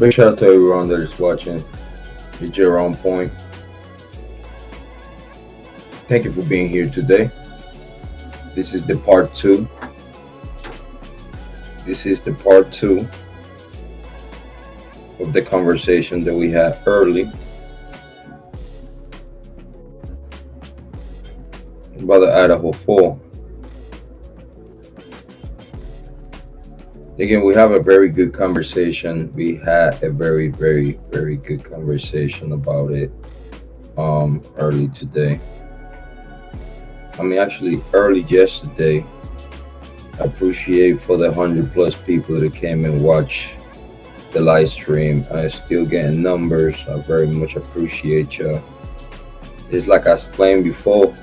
Big shout out to everyone that is watching. It's your own point. Thank you for being here today. This is the part 2. This is the part 2 of the conversation that we had early about the Idaho 4. Again, we have a very good conversation. We had a very good conversation about it early today. Actually early yesterday. I appreciate for the 100+ people that came and watched the live stream. I'm still getting numbers. I very much appreciate you. It's like I explained before,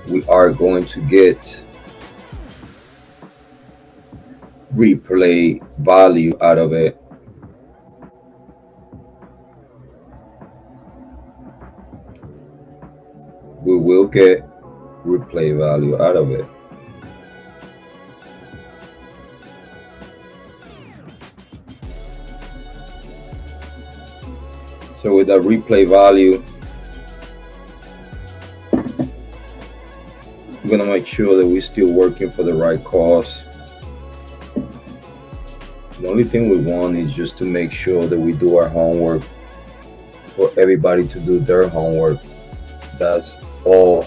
we are going to get replay value out of it. We will get replay value out of it. So with that replay value, we're gonna make sure that we're still working for the right cause. The only thing we want is just to make sure that we do our homework, for everybody to do their homework. That's all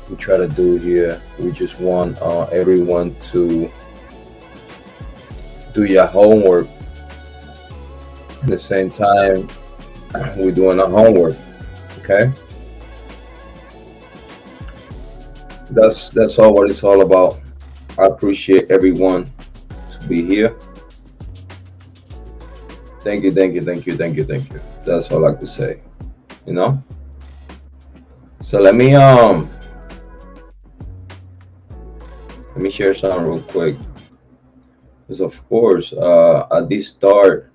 we try to do here. We just want everyone to do your homework. At the same time, we're doing our homework. Okay? That's all what it's all about. I appreciate everyone to be here. Thank you. That's all I could say. You know? So let me share something real quick. Because of course, at this start,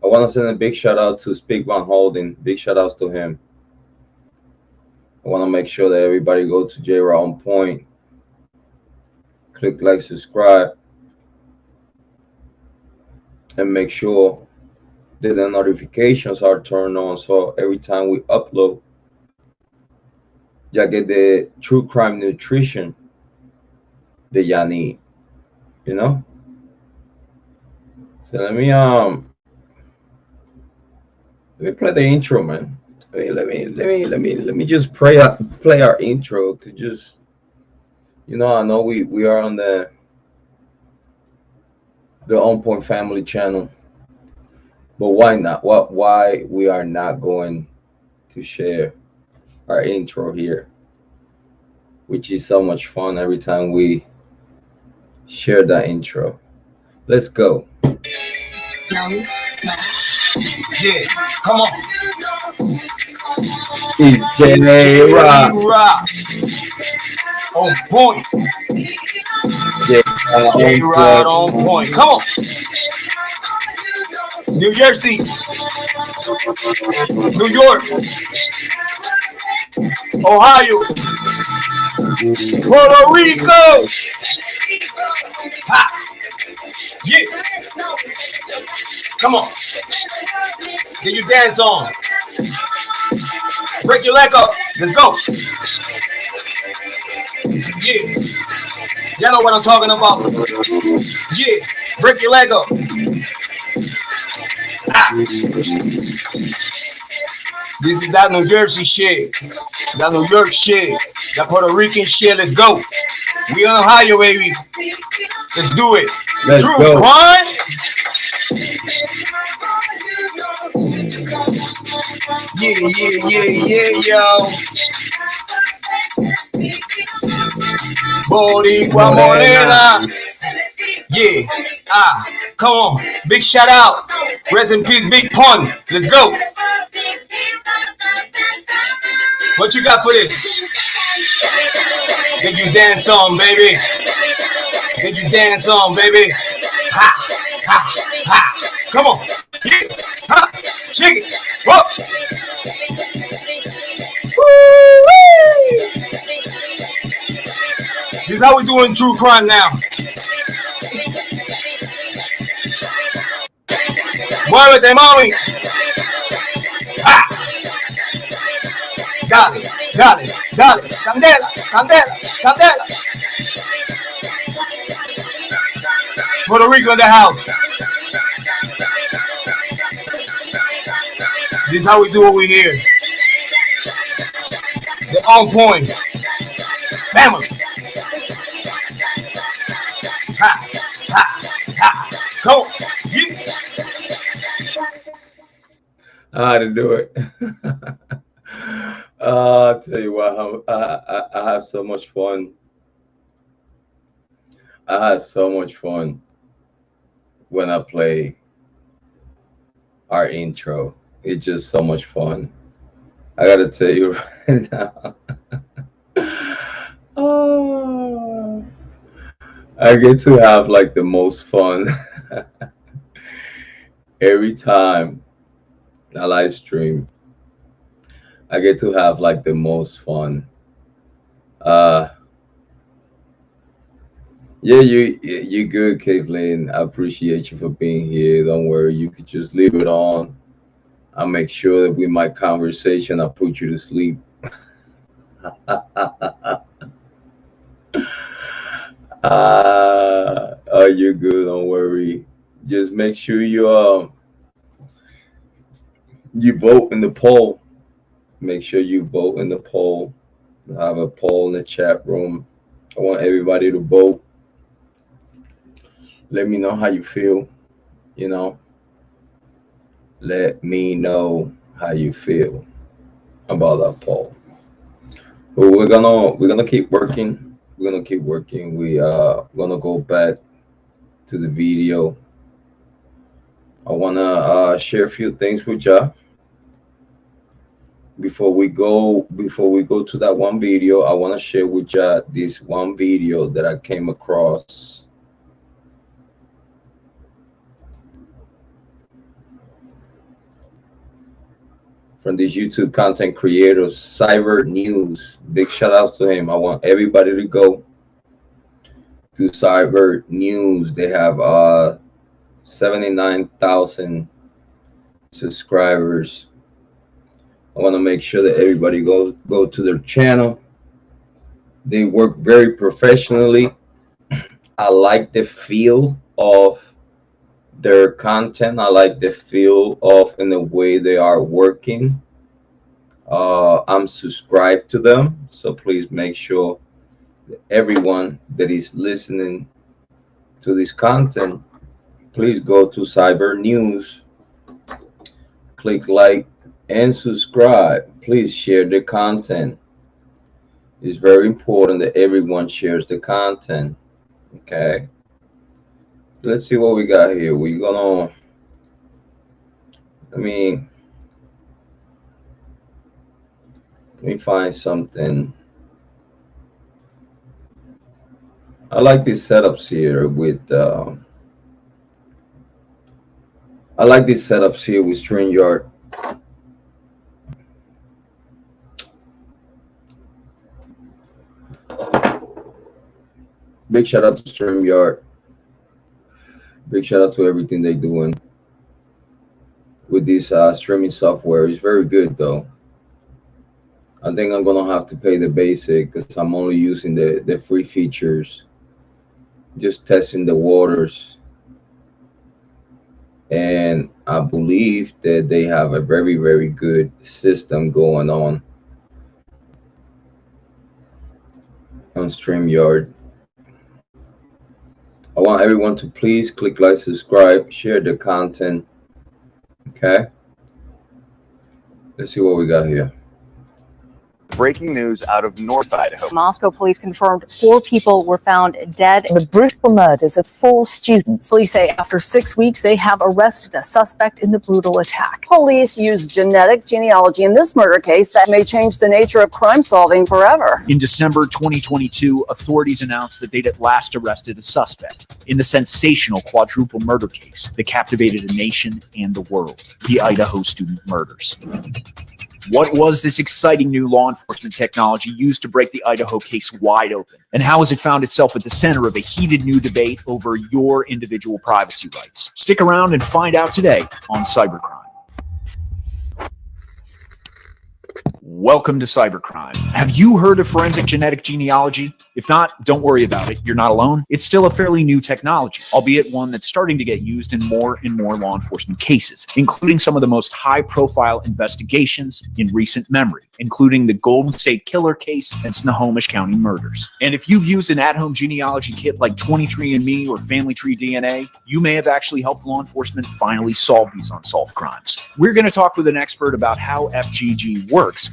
I want to send a big shout out to Speak Van Holding. Big shout outs to him. I want to make sure that everybody go to Jrod on Point. Click like, subscribe, and make sure that the notifications are turned on, so every time we upload, you get the true crime nutrition that y'all need. You know. So let me play the intro, man. Let me just play our intro. Could just, you know, I know we are on the On Point Family channel, but why not? Why we are not going to share our intro here, which is so much fun every time we share that intro. Let's go. Yeah, come on. It's Jrod on point. Jrod on point. Come on. New Jersey, New York, Ohio, Puerto Rico. Ha. Yeah. Come on. Get your dance on. Break your leg up. Let's go. Yeah. Y'all know what I'm talking about. Yeah. Break your leg up. Ah. This is that New Jersey shit. That New York shit. That Puerto Rican shit. Let's go. We on Ohio, baby. Let's do it. Let's True go. crime. Yeah, yo. Boricua Morena. Yeah. Come on. Big shout out. Rest in peace, Big Pun. Let's go. What you got for this? Get you dance on, baby. Get you dance on, baby. Ha, ha, ha. Come on. Yeah. Ha. Shake it. Whoa. This is how we doing true crime now. Muévete, mami. Ah. Dale, dale, dale. Candela, candela, candela. Puerto Rico in the house. This is how we do what we hear. The On Point Family. Ha, ha, ha. Come on. Yeah. I had to do it. I'll tell you what, I have so much fun. I had so much fun when I play our intro. It's just so much fun. I gotta tell you right now. Oh, I get to have like the most fun every time I live stream. I get to have like the most fun. Yeah, you good, Caitlin. I appreciate you for being here. Don't worry, you could just leave it on. I'll make sure that with my conversation, I put you to sleep. Oh, you're good. Don't worry. Just make sure you vote in the poll. Make sure you vote in the poll. I have a poll in the chat room. I want everybody to vote. Let me know how you feel. You know, let me know how you feel about that poll. But we're gonna keep working. We're gonna keep working. Gonna go back to the video. I wanna share a few things with y'all before we go to that one video. I want to share with y'all this one video that I came across from this YouTube content creator, Cyber News. Big shout out to him. I want everybody to go to Cyber News. They have 79,000 subscribers. I want to make sure that everybody go to their channel. They work very professionally. I like the feel of their content. I like the feel of in the way they are working. I'm subscribed to them, so please make sure that everyone that is listening to this content, please go to Cyber News, click like and subscribe. Please share the content. It's very important that everyone shares the content. Okay, let's see what we got here. We're gonna let me find something. I like these setups here with StreamYard. Big shout out to StreamYard. Big shout out to everything they're doing with this streaming software. It's very good though. I think I'm gonna have to pay the basic because I'm only using the free features, just testing the waters. And I believe that they have a very, very good system going on StreamYard. I want everyone to please click like, subscribe, share the content. Okay. Let's see what we got here. Breaking news out of North Idaho. Moscow police confirmed 4 people were found dead. The brutal murders of 4 students. Police say after 6 weeks, they have arrested a suspect in the brutal attack. Police used genetic genealogy in this murder case that may change the nature of crime solving forever. In December 2022, authorities announced that they'd at last arrested a suspect in the sensational quadruple murder case that captivated a nation and the world, the Idaho student murders. What was this exciting new law enforcement technology used to break the Idaho case wide open? And how has it found itself at the center of a heated new debate over your individual privacy rights? Stick around and find out today on Cybercrime. Welcome to Cybercrime. Have you heard of forensic genetic genealogy? If not, don't worry about it. You're not alone. It's still a fairly new technology, albeit one that's starting to get used in more and more law enforcement cases, including some of the most high-profile investigations in recent memory, including the Golden State Killer case and Snohomish County murders. And if you've used an at-home genealogy kit like 23andMe or Family Tree DNA, you may have actually helped law enforcement finally solve these unsolved crimes. We're going to talk with an expert about how FGG works.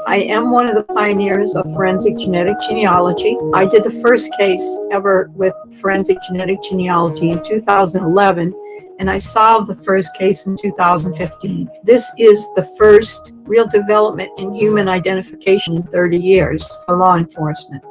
I am one of the pioneers of forensic genetic genealogy. I did the first case ever with forensic genetic genealogy in 2011, and I solved the first case in 2015. This is the first real development in human identification in 30 years for law enforcement.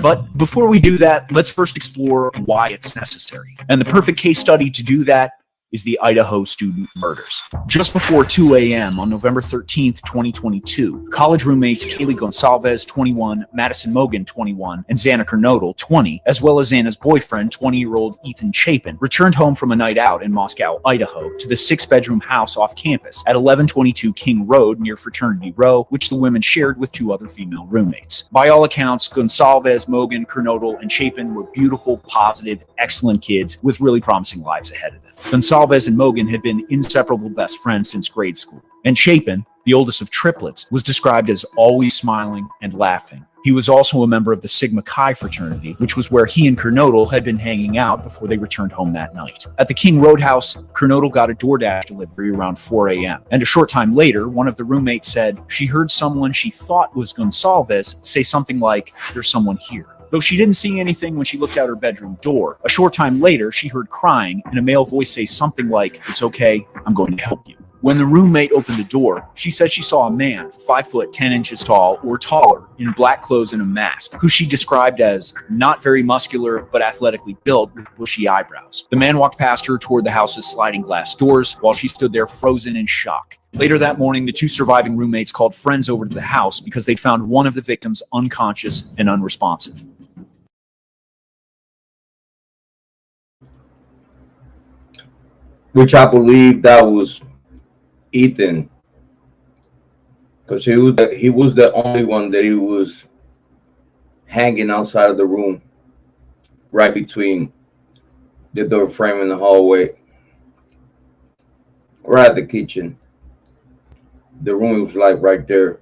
But before we do that, let's first explore why it's necessary. And the perfect case study to do that is the Idaho student murders. Just before 2 a.m. on November 13th, 2022, college roommates Kiely Gonsalves, 21, Madison Mogan, 21, and Xana Kernodle, 20, as well as Xana's boyfriend, 20-year-old Ethan Chapin, returned home from a night out in Moscow, Idaho, to the 6-bedroom house off campus at 1122 King Road near Fraternity Row, which the women shared with 2 other female roommates. By all accounts, Gonsalves, Mogan, Kernodle, and Chapin were beautiful, positive, excellent kids with really promising lives ahead of them. Gonsalves and Mogan had been inseparable best friends since grade school. And Chapin, the oldest of triplets, was described as always smiling and laughing. He was also a member of the Sigma Chi fraternity, which was where he and Kernodle had been hanging out before they returned home that night. At the King Road house, Kernodle got a DoorDash delivery around 4 a.m. And a short time later, one of the roommates said she heard someone she thought was Gonsalves say something like, "There's someone here." Though she didn't see anything when she looked out her bedroom door. A short time later, she heard crying and a male voice say something like, "It's okay, I'm going to help you." When the roommate opened the door, she said she saw a man 5 foot 10 inches tall or taller in black clothes and a mask, who she described as not very muscular but athletically built with bushy eyebrows. The man walked past her toward the house's sliding glass doors while she stood there frozen in shock. Later that morning, the 2 surviving roommates called friends over to the house because they found one of the victims unconscious and unresponsive. Which I believe that was Ethan, because he was the only one that he was hanging outside of the room, right between the door frame and the hallway, right at the kitchen. The room was like right there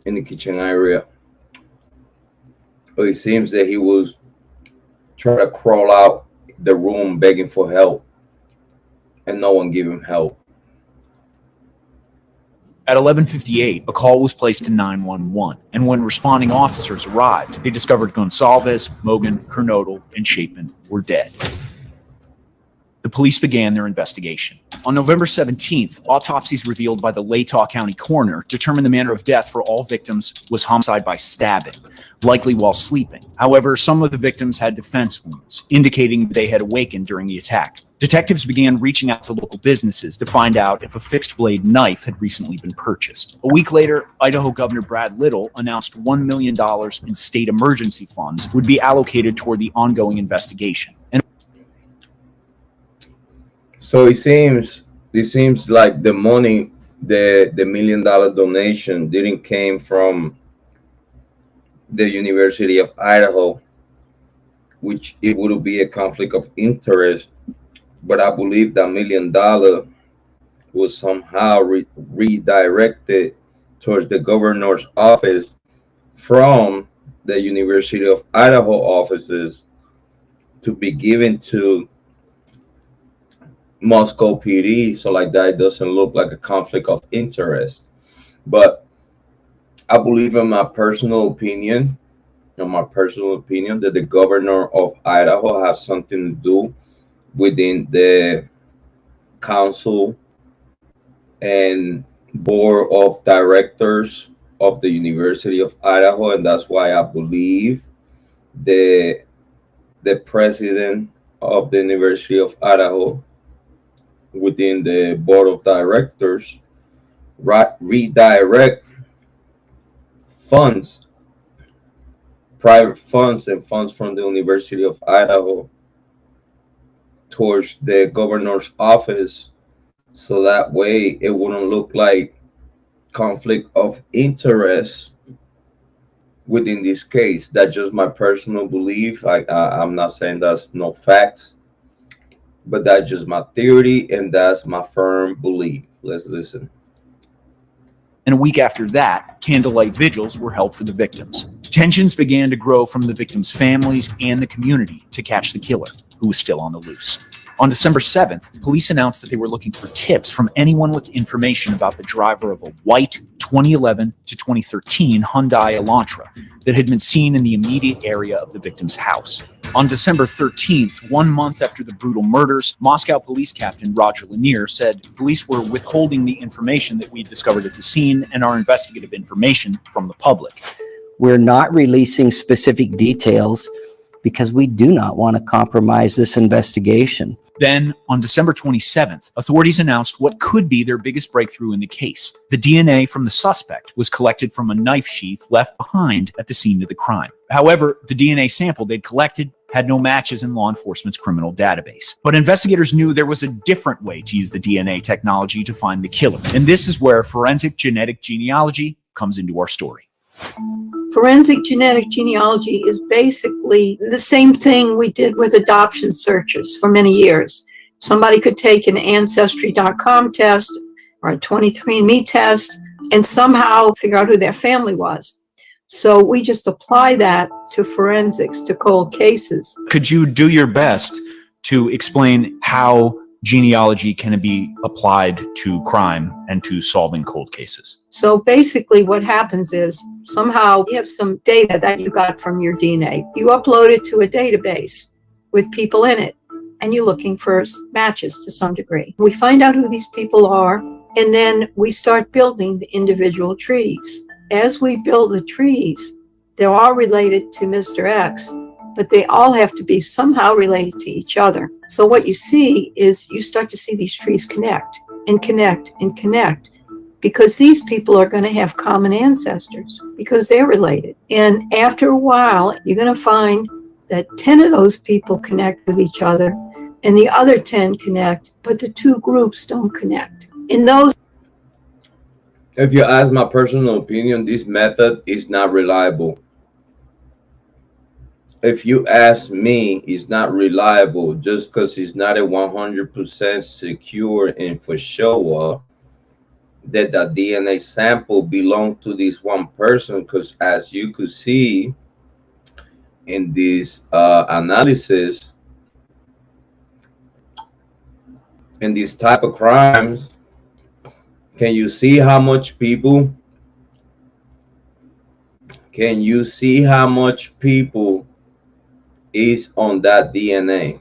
in the kitchen area, but it seems that he was trying to crawl out the room begging for help, and no one gave him help. At 11:58, a call was placed to 911, and when responding officers arrived, they discovered Gonsalves, Mogan, Kernodle, and Chapin were dead. The police began their investigation. On November 17th, autopsies revealed by the Latah County coroner determined the manner of death for all victims was homicide by stabbing, likely while sleeping. However, some of the victims had defense wounds, indicating they had awakened during the attack. Detectives began reaching out to local businesses to find out if a fixed-blade knife had recently been purchased. A week later, Idaho Governor Brad Little announced $1 million in state emergency funds would be allocated toward the ongoing investigation. And so it seems like the money, the $1 million donation didn't came from the University of Idaho, which it would be a conflict of interest. But I believe that $1 million was somehow redirected towards the governor's office from the University of Idaho offices to be given to Moscow PD, so like that it doesn't look like a conflict of interest. But I believe, in my personal opinion, that the governor of Idaho has something to do within the council and board of directors of the University of Idaho, and that's why I believe the president of the University of Idaho within the board of directors redirect funds, private funds and funds from the University of Idaho towards the governor's office, so that way it wouldn't look like conflict of interest within this case. That's just my personal belief. I'm not saying that's no facts, but that's just my theory and that's my firm belief. Let's listen. And a week after that, candlelight vigils were held for the victims. Tensions began to grow from the victims' families and the community to catch the killer, who was still on the loose. On December 7th, police announced that they were looking for tips from anyone with information about the driver of a white 2011 to 2013 Hyundai Elantra that had been seen in the immediate area of the victim's house. On December 13th, 1 month after the brutal murders, Moscow Police Captain Roger Lanier said police were withholding the information that we discovered at the scene and our investigative information from the public. We're not releasing specific details because we do not want to compromise this investigation. Then, on December 27th, authorities announced what could be their biggest breakthrough in the case. The DNA from the suspect was collected from a knife sheath left behind at the scene of the crime. However, the DNA sample they'd collected had no matches in law enforcement's criminal database. But investigators knew there was a different way to use the DNA technology to find the killer. And this is where forensic genetic genealogy comes into our story. Forensic genetic genealogy is basically the same thing we did with adoption searches for many years. Somebody could take an Ancestry.com test or a 23andMe test and somehow figure out who their family was. So we just apply that to forensics, to cold cases. Could you do your best to explain how genealogy can be applied to crime and to solving cold cases? So basically what happens is somehow you have some data that you got from your DNA. You upload it to a database with people in it, and you're looking for matches to some degree. We find out who these people are, and then we start building the individual trees. As we build the trees, they're all related to Mr. X, but they all have to be somehow related to each other. So what you see is you start to see these trees connect and connect and connect, because these people are going to have common ancestors because they're related. And after a while, you're going to find that 10 of those people connect with each other and the other 10 connect, but the two groups don't connect. In those, if you ask my personal opinion, this method is not reliable. If you ask me, it's not reliable just because it's not a 100% secure and for sure that the DNA sample belongs to this one person, because as you could see in this analysis, in these type of crimes, can you see how much people is on that DNA?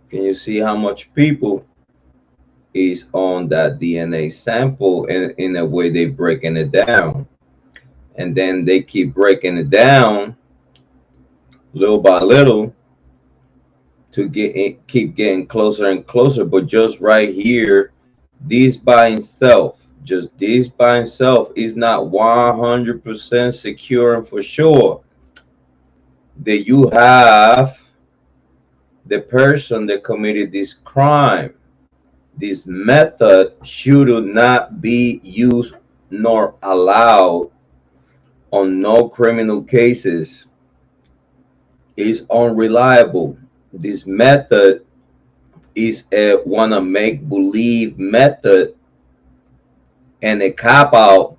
Can you see how much people is on that DNA sample? And in a way they're breaking it down, and then they keep breaking it down little by little to keep getting closer and closer. But just right here, this by itself, just this by itself is not 100% secure and for sure that you have the person that committed this crime. This method should not be used nor allowed on no criminal cases. It's unreliable. This method is a wanna make believe method and a cop out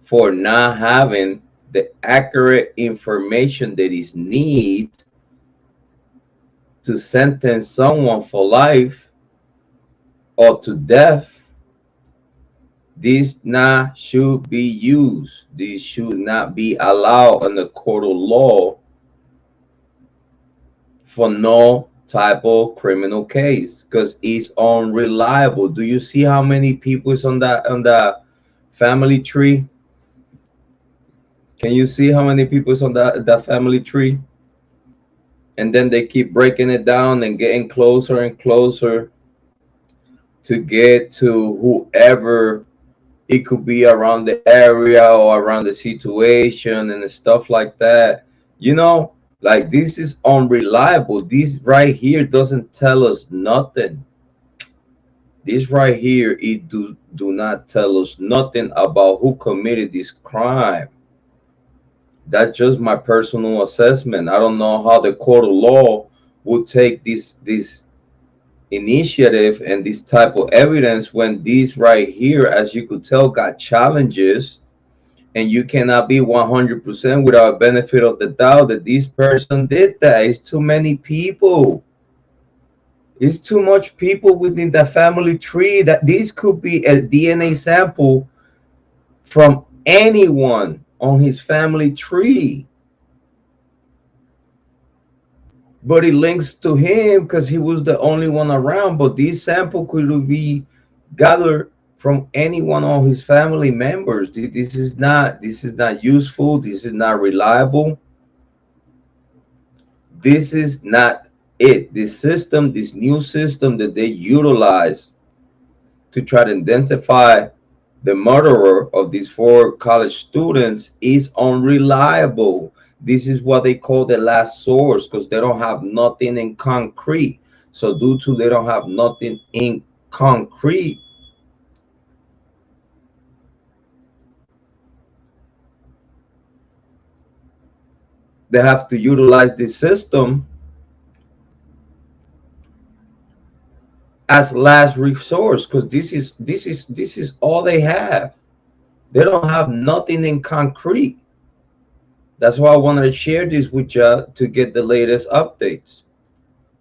for not having the accurate information that is needed to sentence someone for life or to death. This not should be used. This should not be allowed in the court of law for no type of criminal case, because it's unreliable. Do you see how many people is on that family tree? Can you see how many people is on that family tree? And then they keep breaking it down and getting closer and closer to get to whoever it could be around the area or around the situation and stuff like that. You know, like this is unreliable. This right here doesn't tell us nothing. This right here, it do not tell us nothing about who committed this crime. That's just my personal assessment. I don't know how the court of law would take this initiative and this type of evidence when these right here, as you could tell, got challenges, and you cannot be 100% without benefit of the doubt that this person did that. It's too many people. It's too much people within the family tree that this could be a DNA sample from anyone on his family tree. But it links to him because he was the only one around. But this sample could be gathered from anyone on his family members. This is not useful. This is not reliable. This is not it. This system, this new system that they utilize to try to identify the murderer of these 4 college students is unreliable. This is what they call the last source because they don't have nothing in concrete. So due to they don't have nothing in concrete, they have to utilize this system as last resource because this is all they have. They don't have nothing in concrete. That's why I wanted to share this with you to get the latest updates.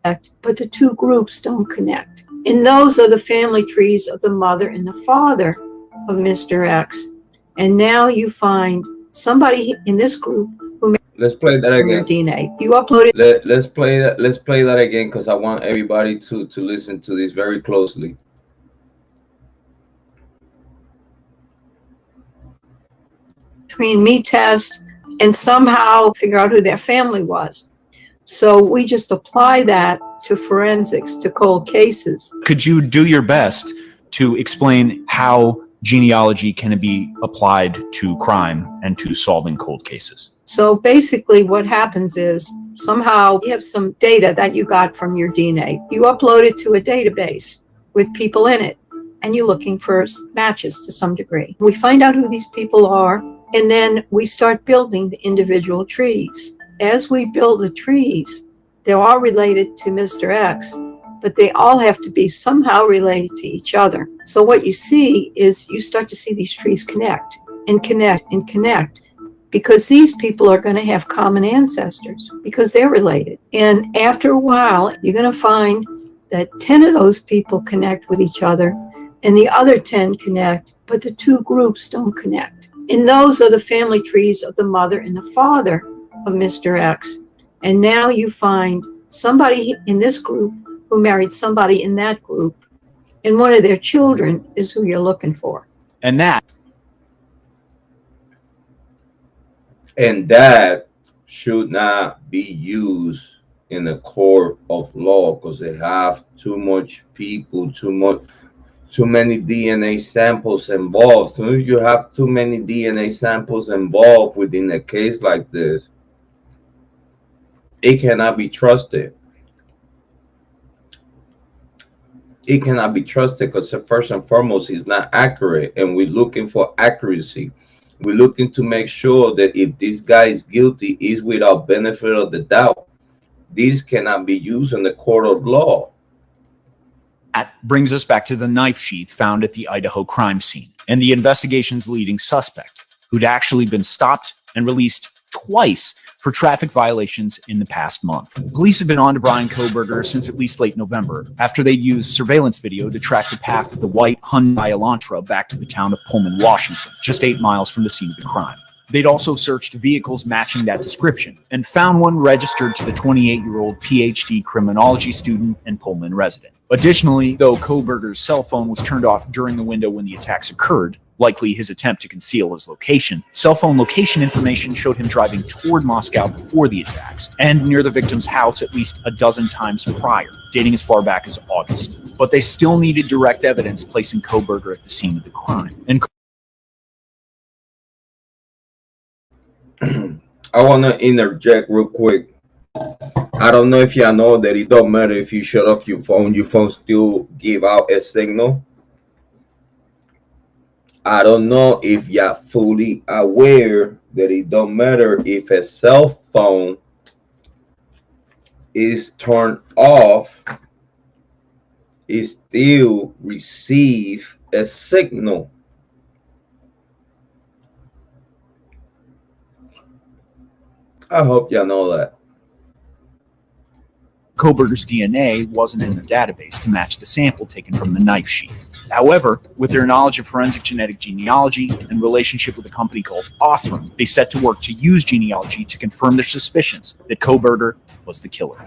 But the two groups don't connect. And those are the family trees of the mother and the father of Mr. X. And now you find somebody in this group who let's play that again. DNA. You uploaded. Let's play that. Let's play that again because I want everybody to listen to this very closely. Between me test and somehow figure out who their family was. So we just apply that to forensics, to cold cases. Could you do your best to explain how genealogy can be applied to crime and to solving cold cases? So basically what happens is somehow you have some data that you got from your DNA. You upload it to a database with people in it, and you're looking for matches to some degree. We find out who these people are, and then we start building the individual trees. As we build the trees, they're all related to Mr. X, but they all have to be somehow related to each other. So what you see is you start to see these trees connect and connect and connect, because these people are going to have common ancestors because they're related. And after a while, you're going to find that 10 of those people connect with each other and the other 10 connect, but the two groups don't connect. And those are the family trees of the mother and the father of Mr. X. And now you find somebody in this group who married somebody in that group, and one of their children is who you're looking for. And that should not be used in the court of law because they have too much people, too many DNA samples involved. So if you have too many DNA samples involved within a case like this, it cannot be trusted. It cannot be trusted because first and foremost, it's not accurate, and we're looking for accuracy. We're looking to make sure that if this guy is guilty, is without benefit of the doubt. These cannot be used in the court of law. That brings us back to the knife sheath found at the Idaho crime scene and the investigation's leading suspect, who'd actually been stopped and released twice for traffic violations in the past month. Police have been on to Bryan Kohberger since at least late November, after they'd used surveillance video to track the path of the white Hyundai Elantra back to the town of Pullman, Washington, just 8 miles from the scene of the crime. They'd also searched vehicles matching that description and found one registered to the 28-year-old PhD criminology student and Pullman resident. Additionally, though Kohberger's cell phone was turned off during the window when the attacks occurred, likely his attempt to conceal his location. Cell phone location information showed him driving toward Moscow before the attacks, and near the victim's house at least a dozen times prior, dating as far back as August. But they still needed direct evidence placing Kohberger at the scene of the crime. And I want to interject real quick. I don't know if y'all know that it don't matter if you shut off your phone still give out a signal. I don't know if y'all fully aware that it don't matter if a cell phone is turned off, it still receive a signal. I hope y'all know that. Kohberger's DNA wasn't in the database to match the sample taken from the knife sheath. However, with their knowledge of forensic genetic genealogy and relationship with a company called Othram, they set to work to use genealogy to confirm their suspicions that Kohberger was the killer.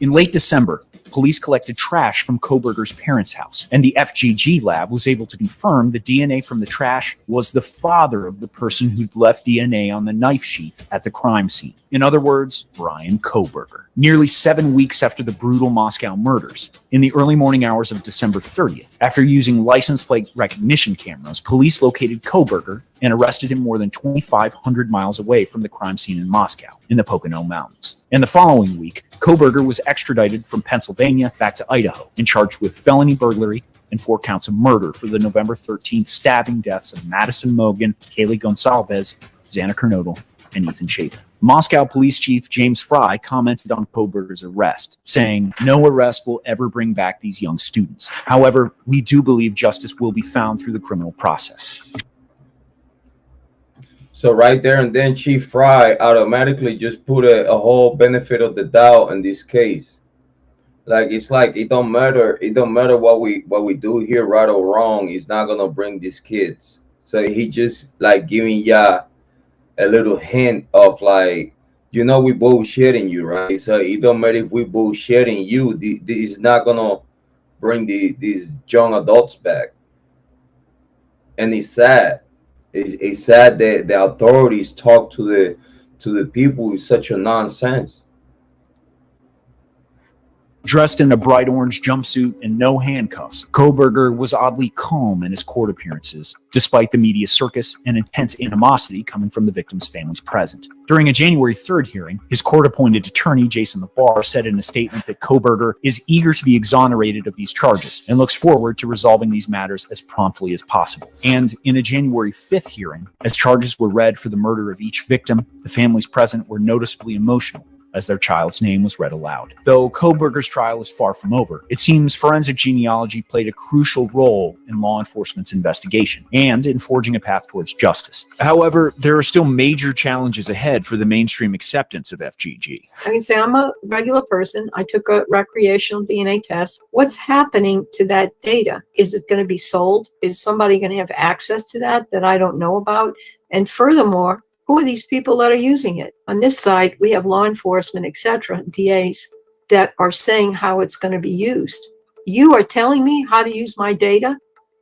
In late December, police collected trash from Kohberger's parents' house, and the FGG lab was able to confirm the DNA from the trash was the father of the person who'd left DNA on the knife sheath at the crime scene. In other words, Bryan Kohberger. Nearly 7 weeks after the brutal Moscow murders, in the early morning hours of December 30th, after using license plate recognition cameras, police located Kohberger and arrested him more than 2,500 miles away from the crime scene in Moscow, in the Pocono Mountains. And the following week, Kohberger was extradited from Pennsylvania back to Idaho and charged with felony burglary and 4 counts of murder for the November 13th stabbing deaths of Madison Mogan, Kiely Gonsalves, Xana Kernodle, and Ethan Chapin. Moscow Police Chief James Fry commented on Kohberger's arrest, saying, "No arrest will ever bring back these young students. However, we do believe justice will be found through the criminal process." So right there and then, Chief Fry automatically just put a whole benefit of the doubt in this case. Like it don't matter what we do here, right or wrong. It's not gonna bring these kids. So he just like giving ya a little hint of like, we bullshitting you, right? So it don't matter if we bullshitting you. This is not gonna bring these young adults back, and it's sad. It's sad that the authorities talk to the people with such a nonsense. Dressed in a bright orange jumpsuit and no handcuffs, Kohberger was oddly calm in his court appearances, despite the media circus and intense animosity coming from the victim's families present. During a January 3rd hearing, his court-appointed attorney, Jason LaBar, said in a statement that Kohberger is eager to be exonerated of these charges and looks forward to resolving these matters as promptly as possible. And in a January 5th hearing, as charges were read for the murder of each victim, the families present were noticeably emotional as their child's name was read aloud. Though Kohberger's trial is far from over, it seems forensic genealogy played a crucial role in law enforcement's investigation and in forging a path towards justice. However, there are still major challenges ahead for the mainstream acceptance of FGG. I can say I'm a regular person. I took a recreational DNA test. What's happening to that data? Is it going to be sold? Is somebody going to have access to that I don't know about? And furthermore, who are these people that are using it? On this side, we have law enforcement, etc., DAs, that are saying how it's going to be used. You are telling me how to use my data?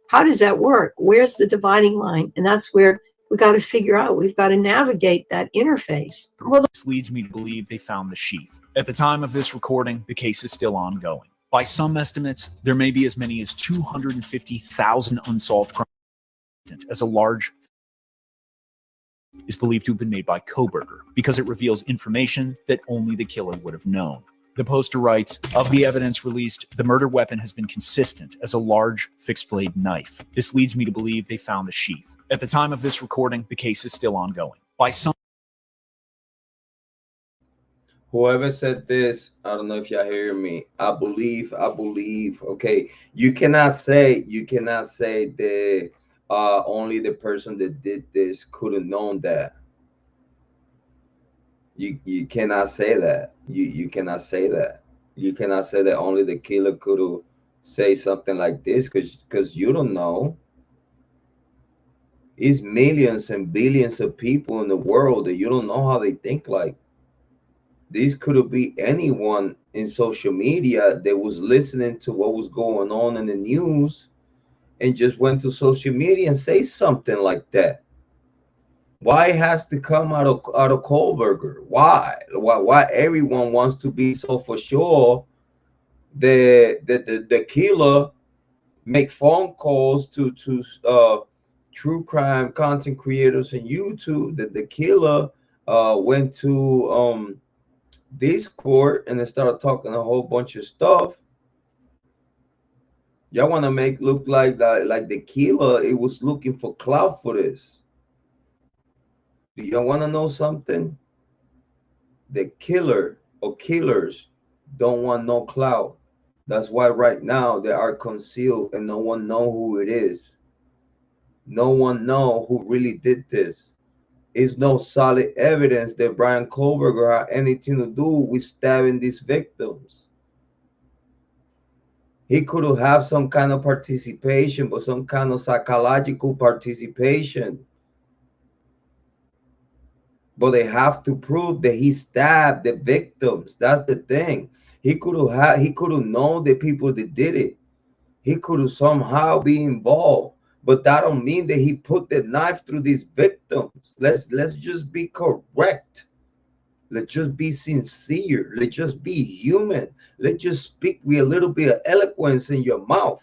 How does that work? Where's the dividing line? And that's where we got to figure out. We've got to navigate that interface. Well, this leads me to believe they found the sheath. At the time of this recording, the case is still ongoing. By some estimates, there may be as many as 250,000 unsolved crimes as a large is believed to have been made by Kohberger because it reveals information that only the killer would have known. The poster writes, "Of the evidence released, the murder weapon has been consistent as a large fixed-blade knife. This leads me to believe they found the sheath." At the time of this recording, the case is still ongoing. By some Whoever said this, I don't know if y'all hear me. I believe. Okay, you cannot say that only the person that did this could have known that. You cannot say that. You cannot say that. You cannot say that only the killer could have say something like this because you don't know. It's millions and billions of people in the world that you don't know how they think like. This could have been anyone in social media that was listening to what was going on in the news and just went to social media and say something like that? Why it has to come out of Kohberger? Why everyone wants to be so for sure that the killer make phone calls to true crime content creators on YouTube, that the killer went to Discord and then started talking a whole bunch of stuff. Y'all want to make look like that, like the killer, it was looking for clout for this. Do y'all want to know something? The killer or killers don't want no clout. That's why right now they are concealed and no one know who it is. No one know who really did this. Is no solid evidence that Bryan Kohberger had anything to do with stabbing these victims. He could have some kind of participation, but some kind of psychological participation. But they have to prove that he stabbed the victims. That's the thing. He could have known the people that did it. He could have somehow be involved. But that don't mean that he put the knife through these victims. Let's just be correct. Let's just be sincere. Let's just be human. Let's just speak with a little bit of eloquence in your mouth.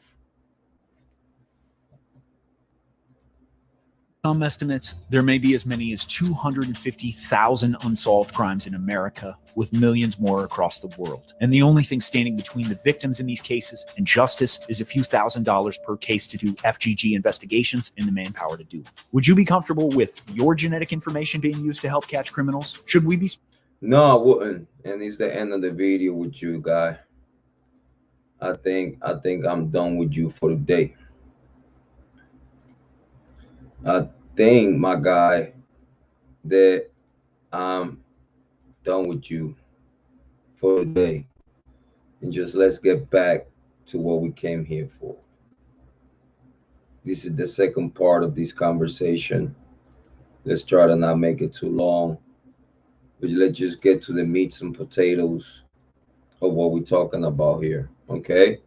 Some estimates, there may be as many as 250,000 unsolved crimes in America, with millions more across the world. And the only thing standing between the victims in these cases and justice is a few $1,000s per case to do FGG investigations and the manpower to do it. Would you be comfortable with your genetic information being used to help catch criminals? Should we be? No, I wouldn't. And it's the end of the video with you, guy. I think I'm done with you for the day. I think, my guy, that I'm done with you for the day. And just let's get back to what we came here for. This is the second part of this conversation. Let's try to not make it too long. But let's just get to the meats and potatoes of what we're talking about here. Okay?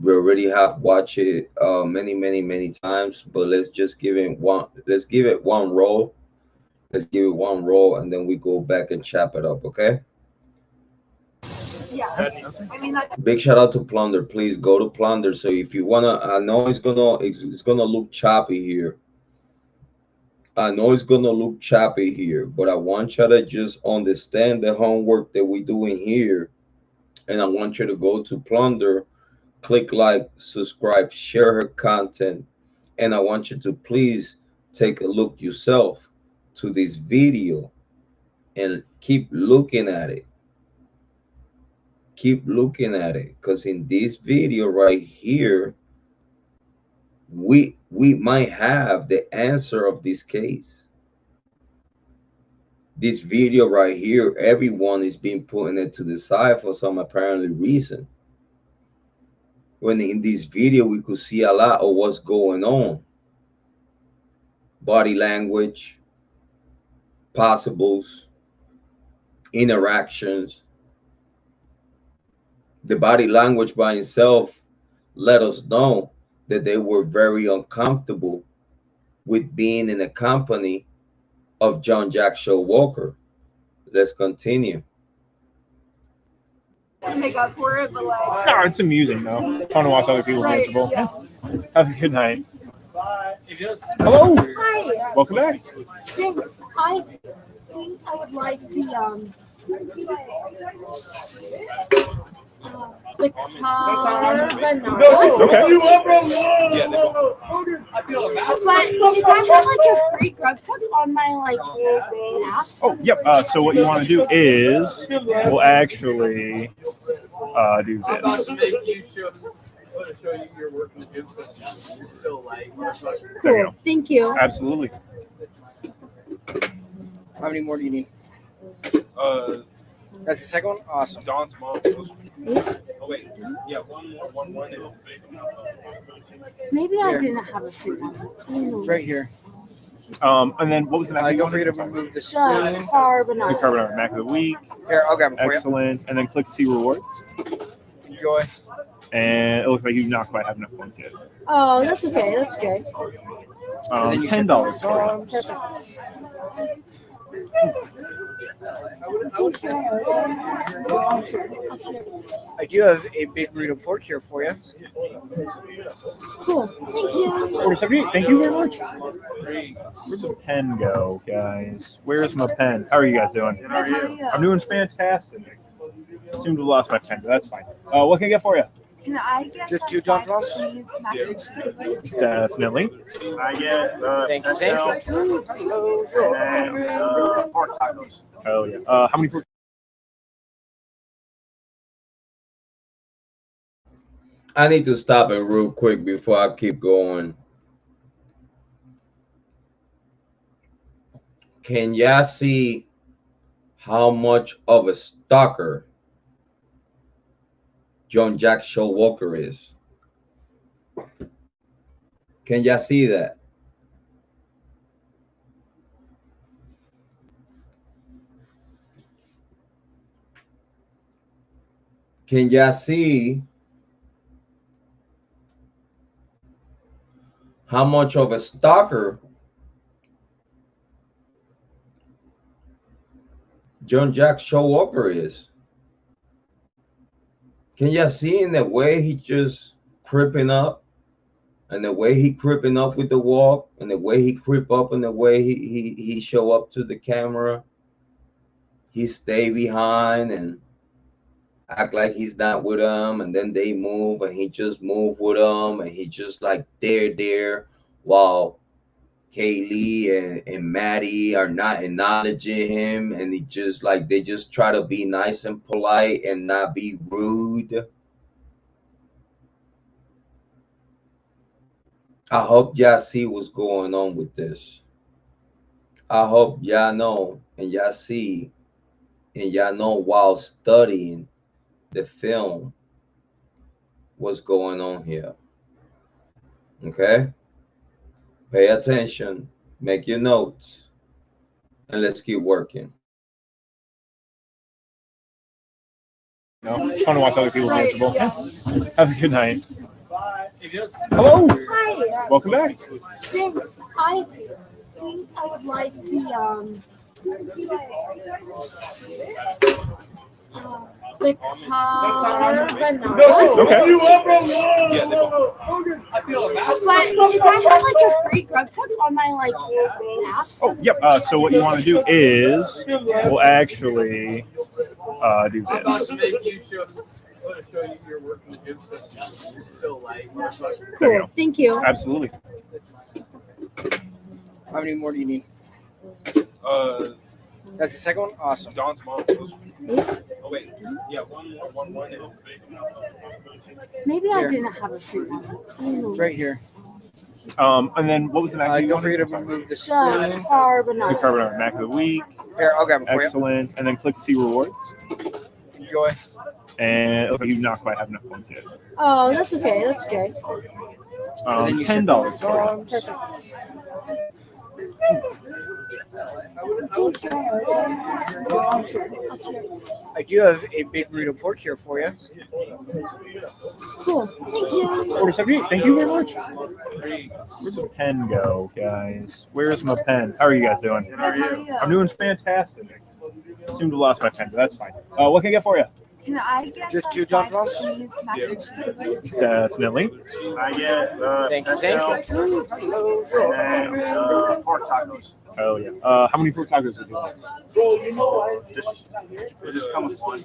We already have watched it many times, but let's just give it one. Let's give it one roll. Let's give it one roll, and then we go back and chop it up. Okay? Yeah. I mean, Big shout out to Plunder. Please go to Plunder. So if you wanna, I know it's gonna look choppy here. I know it's gonna look choppy here, but I want you to just understand the homework that we're doing here, and I want you to go to Plunder. Click like, subscribe, share her content, and I want you to please take a look yourself to this video and keep looking at it. Keep looking at it, because in this video right here, we might have the answer of this case. This video right here, everyone is being putting it to the side for some apparently reason. When in this video we could see a lot of what's going on. Body language, possibles, interactions. The body language by itself let us know that they were very uncomfortable with being in the company of John Jack Showalker. Let's continue. make up for it, but like. No, it's amusing though. Fun to watch other people Right, miserable. yeah. Have a good night. Hello. Hi. Welcome back. Thanks. I think I would like the carbonara. Okay. But if I have like a free Grub tug on my like app. Oh, yep. So what you want to do is we'll actually do this. There you go. Thank you. Absolutely. How many more do you need? That's the second one? Awesome. Dawn's mom. Oh, one more. maybe I didn't have a free one. It's right here. And then what was the next Don't forget to remove the The spoon. The carbonara. carbonara Mac of the week. Here, I'll grab it for you. Excellent. And then click see rewards. Enjoy. And it looks like you do not quite have enough points yet. Oh, that's okay. That's okay. $10 for you. Perfect. I do have a big burrito pork here for you. Cool. Thank you. 4078. Thank you very much. Where'd the pen go, guys? Where's my pen? How are you guys doing? How are you? I'm doing fantastic. I seem to have lost my pen, but that's fine. What can I get for you? Can I get Just the 2 Don mac and Toms? cheese, mac and cheese, please? Definitely. I get Thank you. Thank you. and pork tacos. Oh, yeah. How many pork? I need to stop it real quick before I keep going. Can y'all see how much of a stalker John Jack Showalker is? Can y'all see that? Can y'all see how much of a stalker John Jack Showalker is? Can y'all see in the way he just creeping up, and the way he creeping up with the walk, and the way he creep up, and the way he show up to the camera? He stay behind and act like he's not with them, and then they move and he just move with them, and he just like there while Kiely and Maddie are not acknowledging him, and he just like they just try to be nice and polite and not be rude. I hope y'all see what's going on with this. I hope y'all know and y'all see and y'all know while studying the film what's going on here. Okay? Pay attention, make your notes, and let's keep working. No, it's fun to watch other people miserable. Have a good night. Hello. Hi. Welcome back. Thanks. I think I would like the carbonara. Okay. But can I have like a free grub tug on my app? Oh, yep. So what you want to do is we'll actually do this. There you go. Thank you. Absolutely. How many more do you need? That's the second one? Awesome. Don's mom. Oh, wait. Yeah, one more. Maybe I didn't have a free one. It's right here. And then what was the mac? Don't forget to remove the spoon. Carbonara. The carbonara mac of the week. Here, I'll grab it for you. Excellent. And then click see rewards. Enjoy. And okay, you do not quite have enough points yet. Oh, that's okay. That's okay. $10 for you. Perfect. I do have a big burrito pork here for you. Cool. Thank you. 4078. Thank you very much. Where'd the pen go, guys? Where's my pen? How are you guys doing? How are you? I'm doing fantastic. I seem to have lost my pen, but that's fine. What can I get for you? Can I get Just the 2 Don mac and Toms? cheese, mac and cheese, please? Definitely. I get Thank you. Thank you. and pork tacos. Oh yeah. How many pork tacos would you like? They just come with one.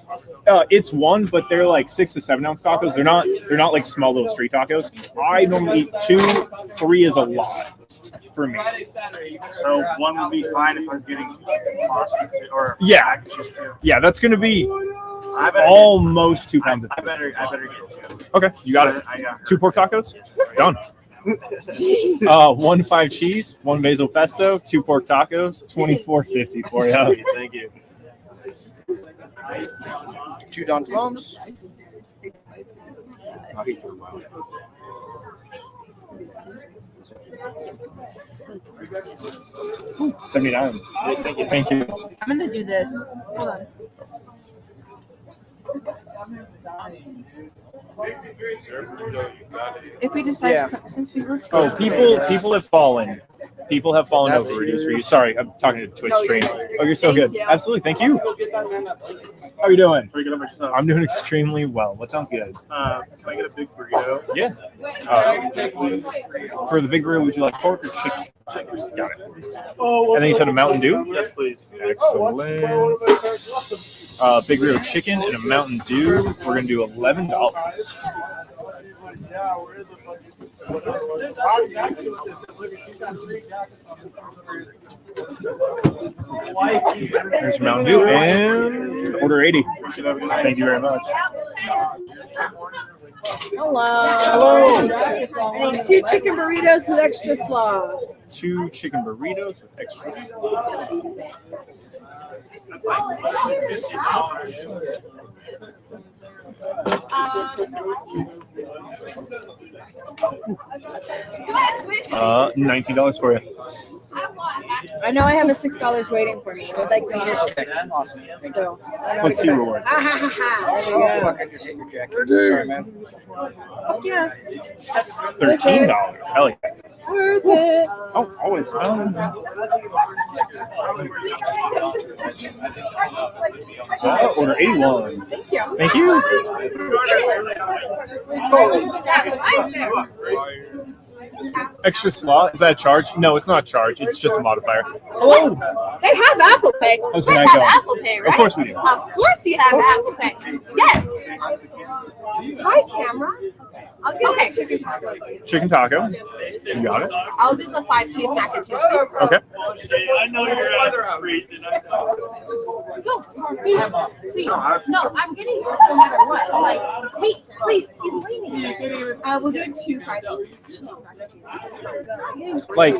It's one, but they're like 6 to 7 ounce tacos. They're not like small little street tacos. I normally eat 2, 3 is a lot for me. So one would be fine if I was getting pasta or Yeah. mac and cheese too. Yeah, that's gonna be I better almost 2 pounds of I better get 2. Okay, you got it. I got 2 pork tacos? Done. 1 5 cheese, 1 basil pesto, 2 pork tacos, $24.50 for you. Thank you. 2 Don Toms. $79. Thank you. I'm gonna do this. Hold on. If we decide, since we live Oh, people have fallen. People have fallen over burritos for you. Sorry, I'm talking to Twitch stream. Oh, you're so good. Absolutely, thank you. How are you doing? Pretty good about yourself. I'm doing extremely well. What sounds good? Can I get a big burrito? Yeah. For the big burrito, would you like pork or chicken? Chicken. Got it. And then you said a Mountain Dew? Yes, please. Excellent. Big burrito chicken and a Mountain Dew. We're going to do $11. There's Mountain Dew and order 80. Thank you very much. Hello. Hello. I need 2 chicken burritos with extra slaw. 2 chicken burritos with extra slaw. $19 for you. I know I have a $6 waiting for me. I'd like to use it. Awesome. So, Let's see rewards. There we Oh, go. fuck, I just hit your jacket. Sorry, man. Yeah. $13. Hell yeah. Worth it. Oh, always. Order 81. Thank you. Thank you. Extra slaw? Is that a charge? No, it's not a charge. It's just a modifier. Hello. They have Apple Pay. How's We the have night going? Apple Pay, right? Of course we do. Of course you have Apple Pay. Yes. Hi, camera. Okay. Chicken taco. You got it. I'll do the 5 cheese mac and cheese. Okay. I know you're outraged. No, please. No, I'm getting yours no matter what. Like, please, he's waiting. We'll do 2 5 cheese mac and cheese. Like,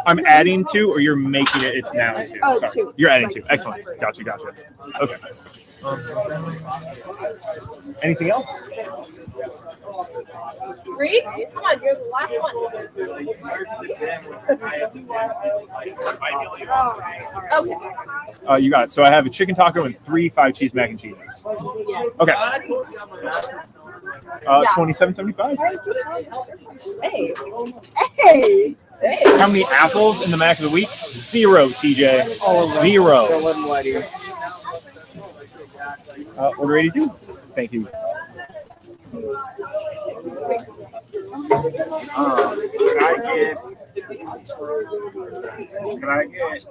I'm adding 2, or you're making it? It's now 2. Oh, Sorry. 2. You're adding 2. Excellent. Gotcha. Okay. Anything else? Reed, come on, you're the last one. Okay. You got it. So I have a chicken taco and 3 5 cheese mac and cheeses. Yes. Okay. $27.75. Hey. Hey. How many apples in the mac of the week? 0, TJ. All of them. 0. Don't let them lie to you. Order 82. Thank you. Can I get?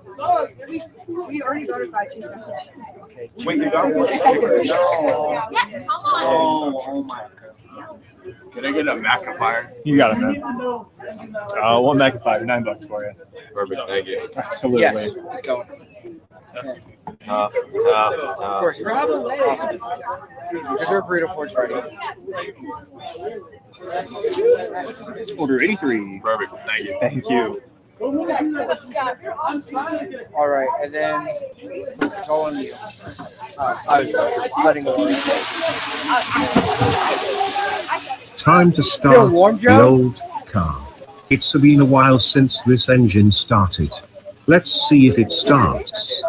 We already got a 5 cheese mac and cheese. Wait, you got one? No. Yeah, come on. Oh my God. Can I get a Macifier? You got it, man. One Macifier, $9 for you. Perfect, thank you. Absolutely. Yes, let's go. Tough. Of course. Awesome. Dessert burrito for it's ready. Order 83. Perfect, thank you. Thank you. All right, and then it's all on you. I was letting go. Time to start the old car. It's been a while since this engine started. Let's see if it starts.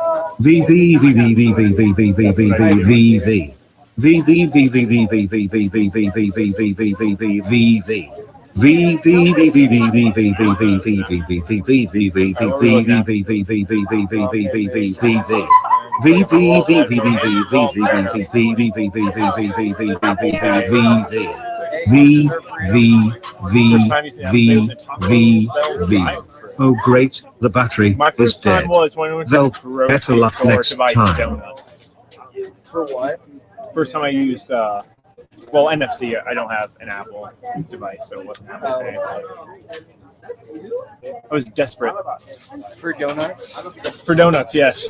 Oh great, the battery is dead. They'll better luck next time. For what? First time I used, well, NFC. I don't have an Apple device, so it wasn't Apple Pay. I was desperate. For donuts? For donuts, yes.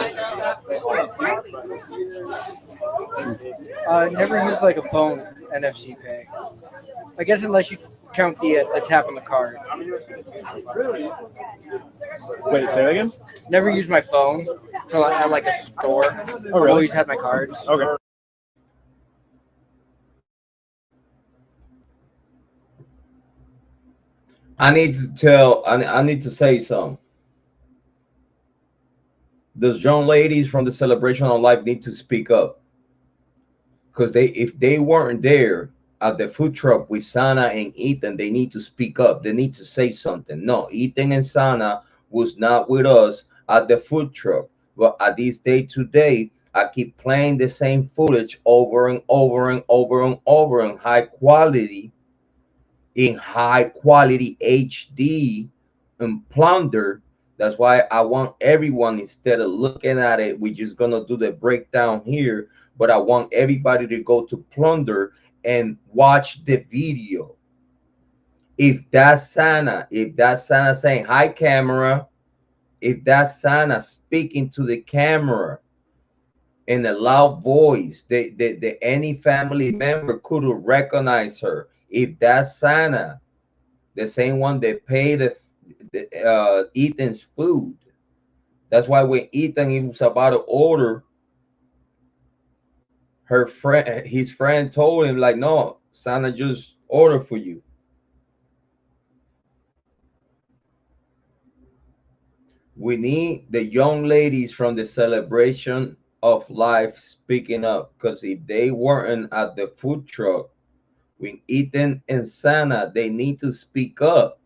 Never used like a phone NFC pay. I guess unless you count the tap on the card. Wait, say that again? Never used my phone until at like a store. Oh, really? Always had my cards. Okay. I need to tell. I need to say something. Those young ladies from the Celebration of Life need to speak up. because if they weren't there at the food truck with Xana and Ethan, they need to speak up. They need to say something. No, Ethan and Xana was not with us at the food truck. But at this day today, I keep playing the same footage over and over and over and over in high quality HD and plunder. That's why I want everyone, instead of looking at it, we're just gonna do the breakdown here, but I want everybody to go to plunder and watch the video. If that's Xana saying hi camera, if that's Xana speaking to the camera in a loud voice, the any family member could recognize her. If that's Xana, the same one that paid Ethan's food. That's why when Ethan was about to order, his friend told him, like, no, Xana just ordered for you. We need the young ladies from the celebration of life speaking up, because if they weren't at the food truck with Ethan and Xana, they need to speak up.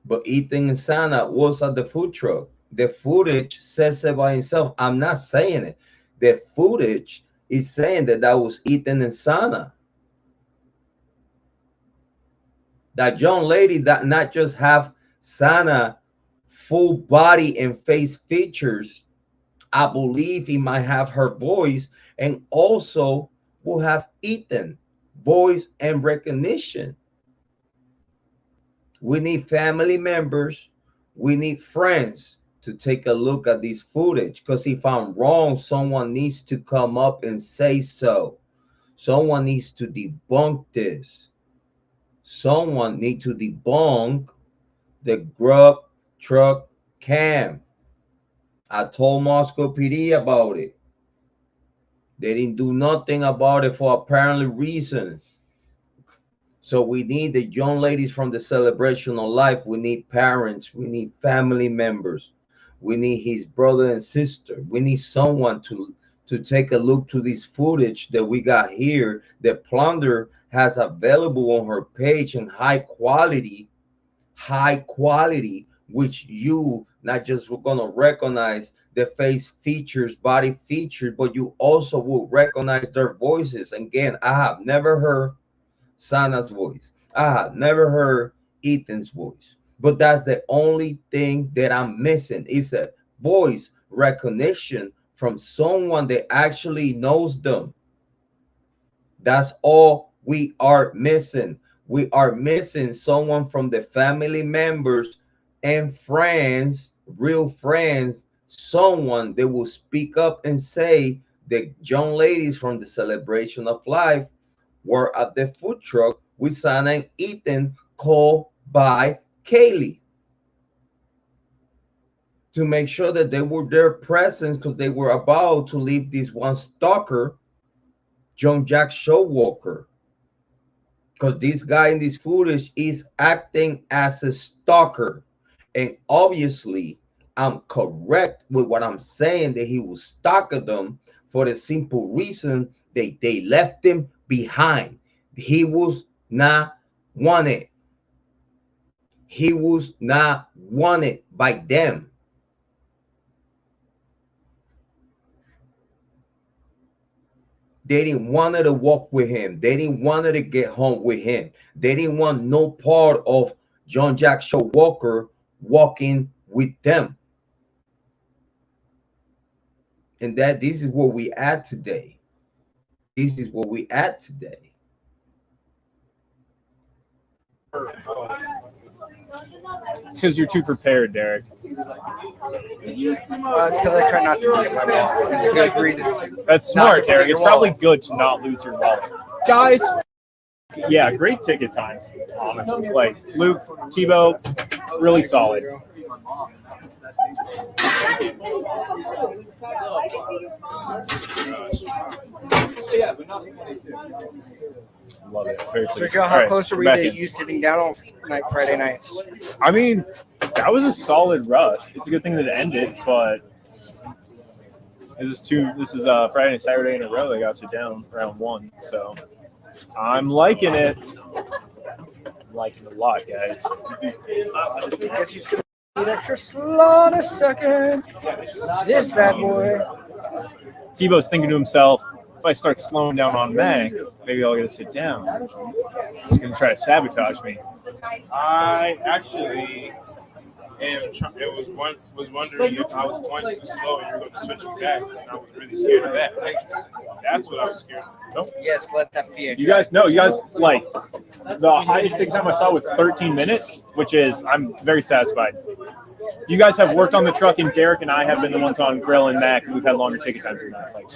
But Ethan and Xana was at the food truck. The footage says it by itself. I'm not saying it. The footage is saying that was Ethan and Xana. That young lady that not just have Xana full body and face features, I believe he might have her voice, and also will have Ethan voice and recognition. We need family members, we need friends to take a look at this footage, because if I'm wrong, someone needs to come up and say so. Someone needs to debunk this. Someone needs to debunk the Grub truck cam. I told Moscow PD about it. They didn't do nothing about it for apparently reasons. So we need the young ladies from the celebration of life. We need parents. We need family members. We need his brother and sister. We need someone to take a look to this footage that we got here, that Plunder has available on her page in high quality, which you not just were gonna recognize the face features, body features, but you also will recognize their voices. Again, I have never heard Xana's voice. I have never heard Ethan's voice, but that's the only thing that I'm missing. Is a voice recognition from someone that actually knows them. That's all we are missing. We are missing someone from the family members and friends, real friends, someone that will speak up and say the young ladies from the celebration of life were at the food truck with Xana and Ethan, called by Kiely, to make sure that they were their presence, because they were about to leave this one stalker, John Jack Showwalker, because this guy in this footage is acting as a stalker. And obviously I'm correct with what I'm saying, that he was stalking them for the simple reason that they left him behind. He was not wanted. He was not wanted by them. They didn't want to walk with him. They didn't want to get home with him. They didn't want no part of John Jack Showwalker walking with them. And that this is what we at today. This is what we at today. It's because you're too prepared, Derek. It's because I try not to lose my wallet. It's a good reason. That's smart, Derek. It's probably good to not lose your wallet. Guys, yeah, great ticket times, honestly. Like, Luke, Tebow, really solid. Love it. Very So, Joe, how close are we to you sitting down on Friday nights? I mean, that was a solid rush. It's a good thing that it ended, but This is Friday and Saturday in a row. They got you down round 1. So I'm liking it. I'm liking it a lot, guys. Guess he's gonna need extra slot a second. This bad boy. Tebow's thinking to himself, if I start slowing down on Meg, maybe I'll get to sit down. He's gonna try to sabotage me. I actually was wondering if I was going too slow and you were going to switch me back, and I was really scared of that. That's what I was scared of. Nope. Yes, let that fear. You guys like the highest ticket time I saw was 13 minutes, which is I'm very satisfied. You guys have worked on the truck, and Derek and I have been the ones on Grill and Mac, and we've had longer ticket times than that. Like,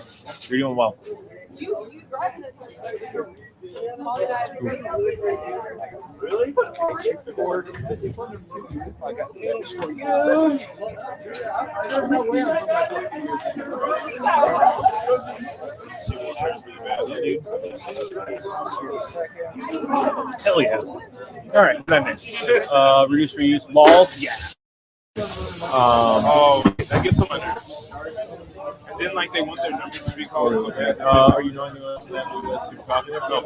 you're doing well. Really? I got news for you. Hell yeah. All right, what I missed? Reduce, reuse, laws? Yeah. That gets on my nerves. And then, like, they want their numbers to be called. Okay. Are you knowing the super popular? No.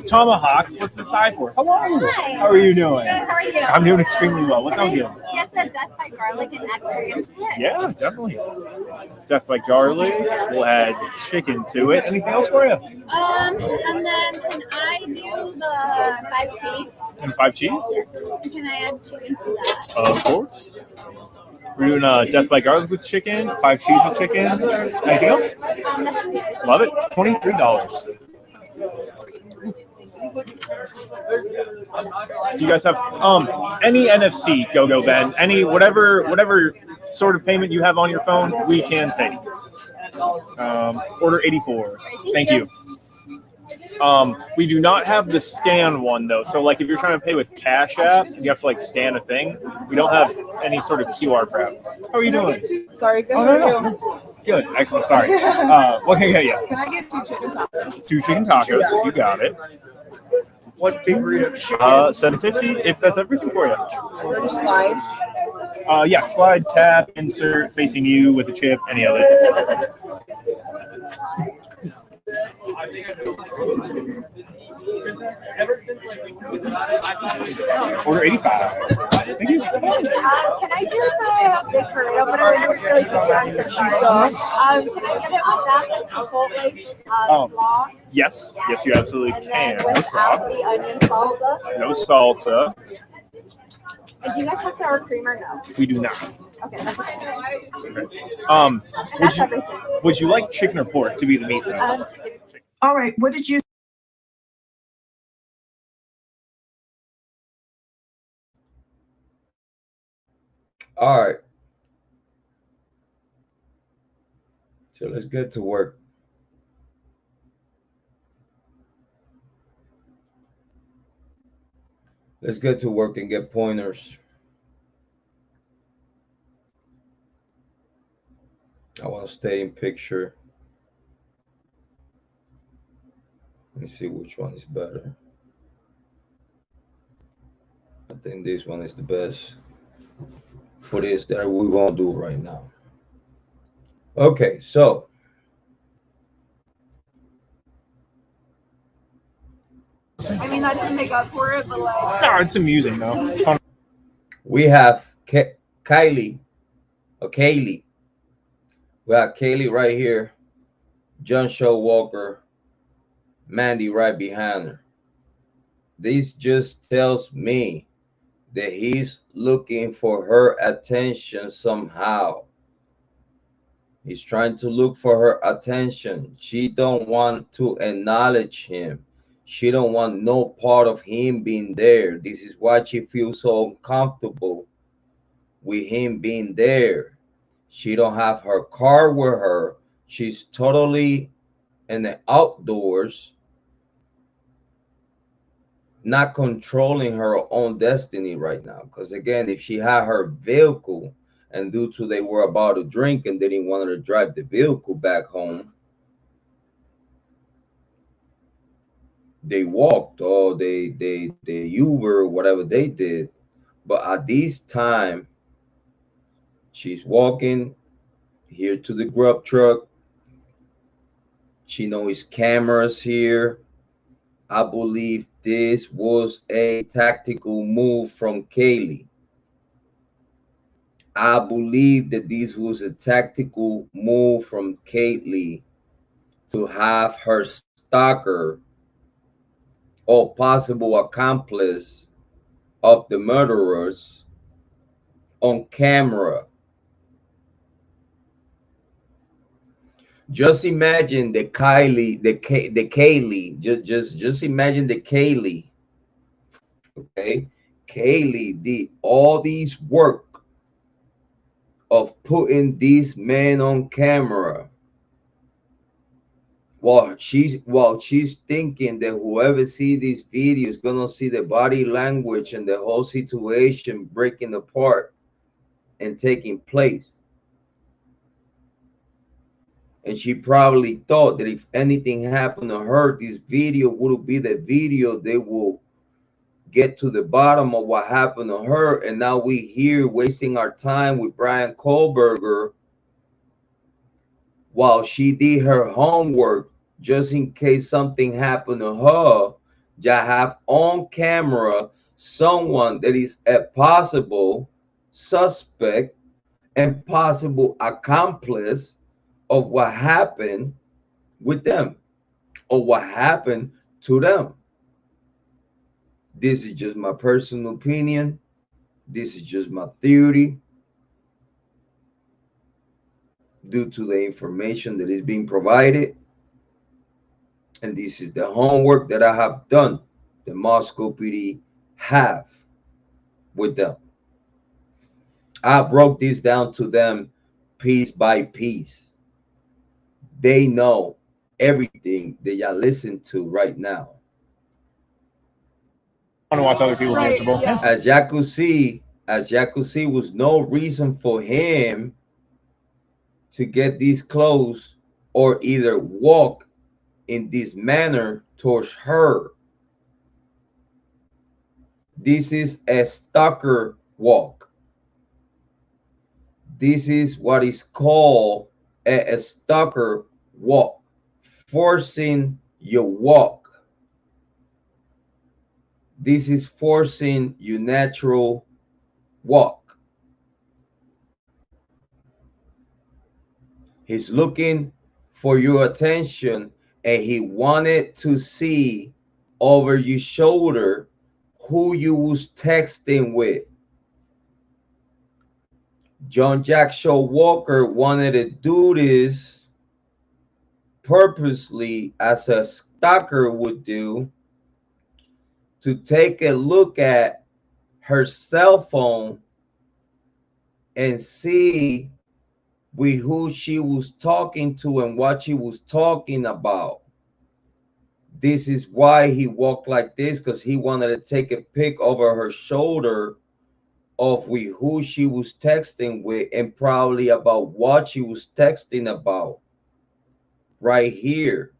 Tomahawks, what's the side for? Hello. Hi. How are you doing? Good, how are you? I'm doing extremely well. What's on you? Yes, a death by garlic and extra split. Yeah, definitely. Death by garlic. We'll add chicken to it. Anything else for you? And then can I do the 5 cheese? And 5 cheese? Yes. Can I add chicken to that? Of course. We're doing death by garlic with chicken, 5 cheese with chicken. Anything else? Love it. $23. Do you guys have any NFC, Go Ben? Any whatever sort of payment you have on your phone, we can take. Order 84. Thank you. We do not have the scan one though. So like if you're trying to pay with Cash App, you have to like scan a thing. We don't have any sort of QR crap. How are you doing? Sorry, good. Oh, no. Good. Excellent. Sorry. What can I get you? Can I get 2 chicken tacos? 2 chicken tacos. You got it. What big burrito? $7.50. If that's everything for you. Or slide? Yeah. Slide, tap, insert, facing you with a chip. Any of it. Order 85. Thank you. Can I do the big burrito, but I don't really put cheese sauce? Can I get it with that? That's Chipotle slaw. Yes, you absolutely And can. then without the onion salsa. No salsa. And do you guys have sour cream or no? We do not. Okay, that's okay. Okay. Would you like chicken or pork to be the meat? All right, what did you? All right. So let's get to work. Let's get to work and get pointers. I want to stay in picture. Let me see which one is better. I think this one is the best for this that we won't do right now. Okay, so I mean, that didn't make up for it, but like. No, it's amusing though. It's fun. we have Kiely, or Kiely. We have Kiely right here, John Showalker, Mandy right behind her. This just tells me that he's looking for her attention somehow. He's trying to look for her attention. She don't want to acknowledge him. She don't want no part of him being there. This is why she feels so uncomfortable with him being there. She don't have her car with her. She's totally in the outdoors, not controlling her own destiny right now. Because again, if she had her vehicle and due to they were about to drink and they didn't want her to drive the vehicle back home, they walked or they Uber, whatever they did. But at this time, she's walking here to the Grub truck. She knows cameras here. I believe this was a tactical move from Kiely. I believe that this was a tactical move from Kiely to have her stalker or possible accomplice of the murderers on camera. Just imagine the Kiely, the Kiely. Just imagine the Kiely. Okay, Kiely did all these work of putting these men on camera while she's thinking that whoever see this video is gonna see the body language and the whole situation breaking apart and taking place. And she probably thought that if anything happened to her, this video would be the video they will get to the bottom of what happened to her. And now we here wasting our time with Bryan Kohberger while she did her homework just in case something happened to her. You have on camera someone that is a possible suspect and possible accomplice of what happened with them or what happened to them. This is just my personal opinion. This is just my theory due to the information that is being provided. And this is the homework that I have done, the Moscow PD have with them. I broke this down to them piece by piece. They know everything that y'all listen to right now. I want to watch other people miserable. As y'all could see, was no reason for him to get this close or either walk in this manner towards her. This is a stalker walk. This is what is called a stalker walk, forcing your walk. This is forcing your natural walk. He's looking for your attention and he wanted to see over your shoulder who you was texting with. John Jack Show Walker wanted to do this purposely as a stalker would do, to take a look at her cell phone and see with who she was talking to and what she was talking about. This is why he walked like this, because he wanted to take a pic over her shoulder of with who she was texting with and probably about what she was texting about right here.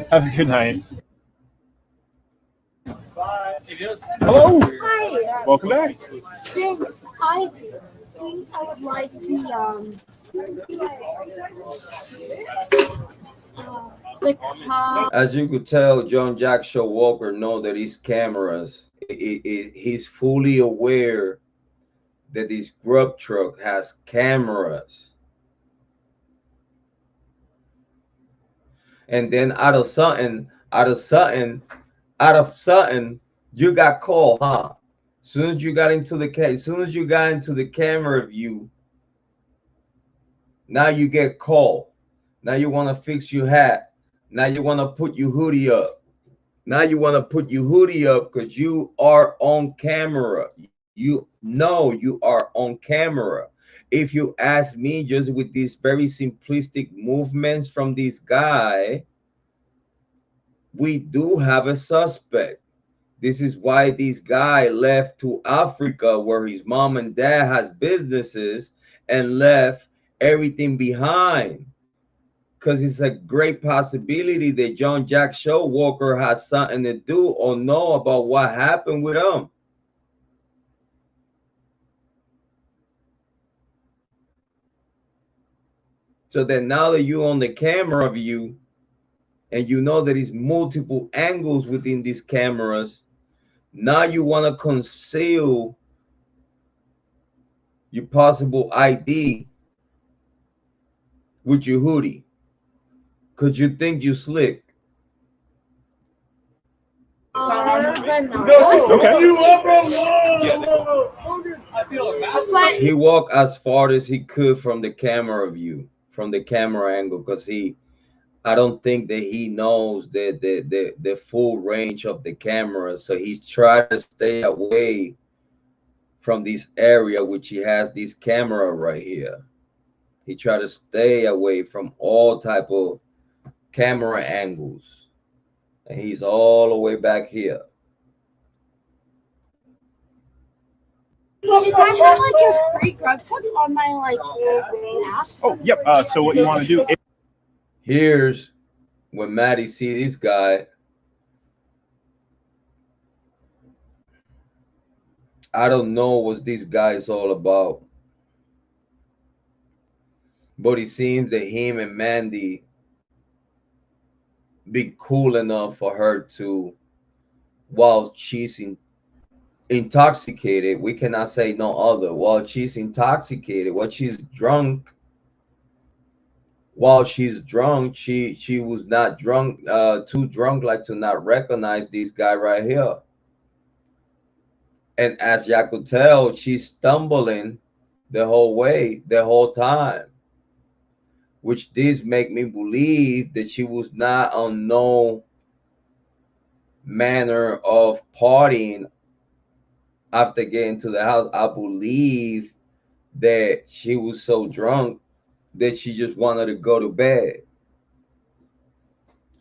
Have a good night. Hello. Hi. Welcome back. Thanks. I think I would like As you could tell, John Jack Show Walker know that his cameras, he's fully aware that this Grub truck has cameras. And then out of sudden, you got called, huh? As soon as you got into the camera view, now you get called. Now you want to fix your hat. Now you want to put your hoodie up. Now you want to put your hoodie up because you are on camera. You know you are on camera. If you ask me, just with these very simplistic movements from this guy, we do have a suspect. This is why this guy left to Africa, where his mom and dad has businesses, and left everything behind. Because it's a great possibility that John Jack Show Walker has something to do or know about what happened with him. So then now that you're on the camera view and you know there is multiple angles within these cameras, now you want to conceal your possible ID with your hoodie because you think you slick. He walked as far as he could from the camera view, from the camera angle, because I don't think that he knows the full range of the camera. So he's trying to stay away from this area, which he has this camera right here. He tried to stay away from all type of camera angles. And he's all the way back here. Can I have like your free Grub on my like app? Oh, yep. So what you want to do? Here's when Maddie see this guy. I don't know what this guy is all about, but it seems that him and Mandy be cool enough for her to, while she's intoxicated, we cannot say no other, while she's intoxicated, while she's drunk, she was not drunk, too drunk like to not recognize this guy right here. And as y'all could tell, she's stumbling the whole time, which this make me believe that she was not on no manner of partying after getting to the house. I believe that she was so drunk that she just wanted to go to bed.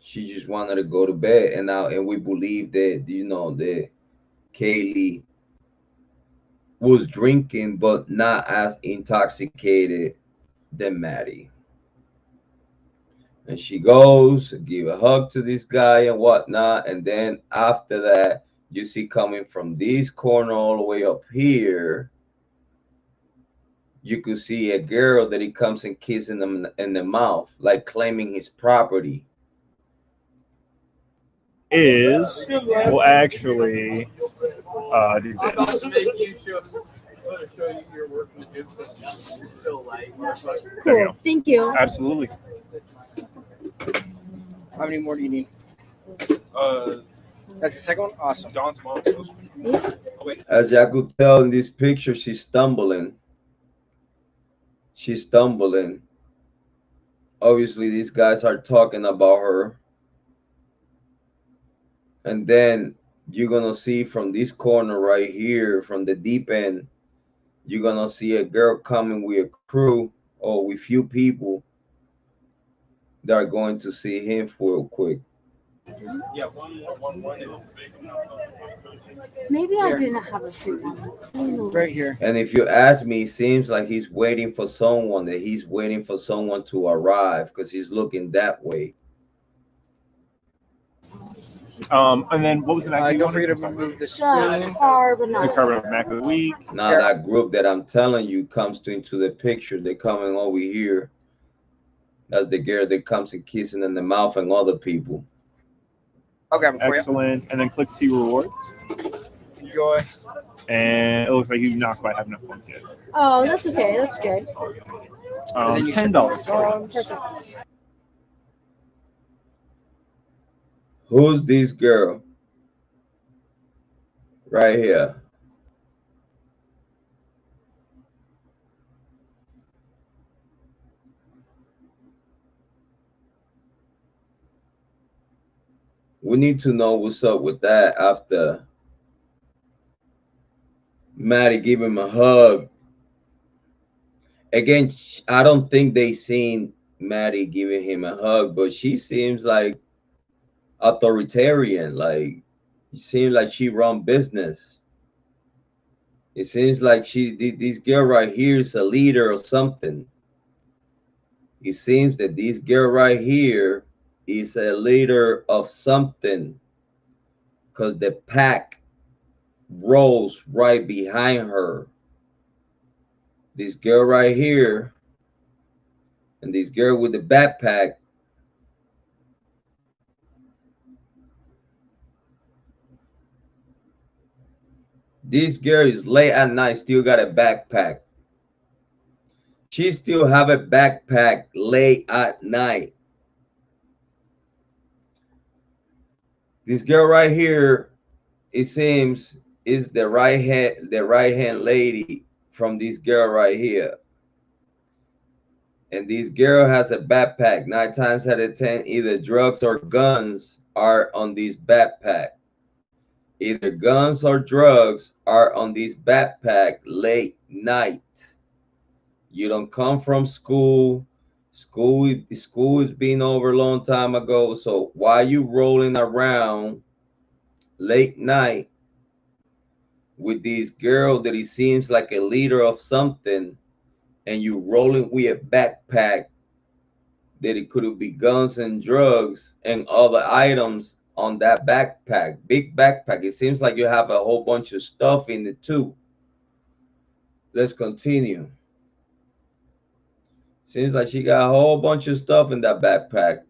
She just wanted to go to bed, and we believe that, you know, that Kiely was drinking, but not as intoxicated than Maddie. And she goes, give a hug to this guy and whatnot. And then after that, you see coming from this corner all the way up here, you could see a girl that he comes and kissing him in the mouth, like claiming his property. Will actually do this. There you go. Thank you. Absolutely. How many more do you need? That's the second one? Awesome. Dawn's mom. As y'all could tell in this picture, she's stumbling. She's stumbling. Obviously, these guys are talking about her. And then you're going to see from this corner right here, from the deep end, you're going to see a girl coming with a crew or with few people that are going to see him real quick. Yeah, one. Maybe I didn't have a free one. Right here. And if you ask me, it seems like he's waiting for someone, that he's waiting for someone to arrive because he's looking that way. And then what was the Mac? Don't forget to remove the spoon. The carbon Mac of the week. Now that group that I'm telling you comes into the picture. They're coming over here. That's the girl that comes and kissing in the mouth and other people. Okay, before excellent. And then click see rewards. Enjoy. And it looks like you do not quite have enough points yet. Oh, that's okay. That's good. $10. Perfect. Who's this girl? Right here. We need to know what's up with that after Maddie gave him a hug. Again, I don't think they seen Maddie giving him a hug, but she seems like authoritarian. Like, it seems like she run business. It seems like this girl right here is a leader or something. It seems that this girl right here is a leader of something, because the pack rolls right behind her. This girl right here And this girl with the backpack. This girl is late at night, still got a backpack. She still have a backpack late at night. This girl right here, it seems, is the right hand lady from this girl right here. And this girl has a backpack. 9 times out of 10, either drugs or guns are on this backpack. Either guns or drugs are on this backpack late night. You don't come from school. School is being over a long time ago. So why you rolling around late night with this girl that he seems like a leader of something, and you rolling with a backpack that it could be guns and drugs and other items on that backpack, big backpack? It seems like you have a whole bunch of stuff in it too. Let's continue. Seems like she got a whole bunch of stuff in that backpack.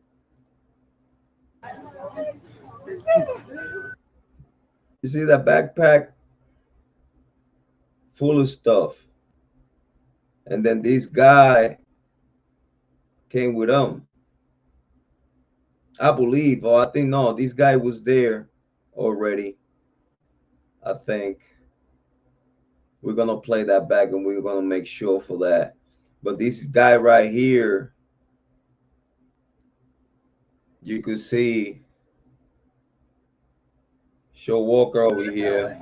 You see that backpack? Full of stuff. And then this guy came with him. I believe, or I think, no, this guy was there already. I think we're going to play that back and we're going to make sure for that. But this guy right here, you could see Show Walker over here.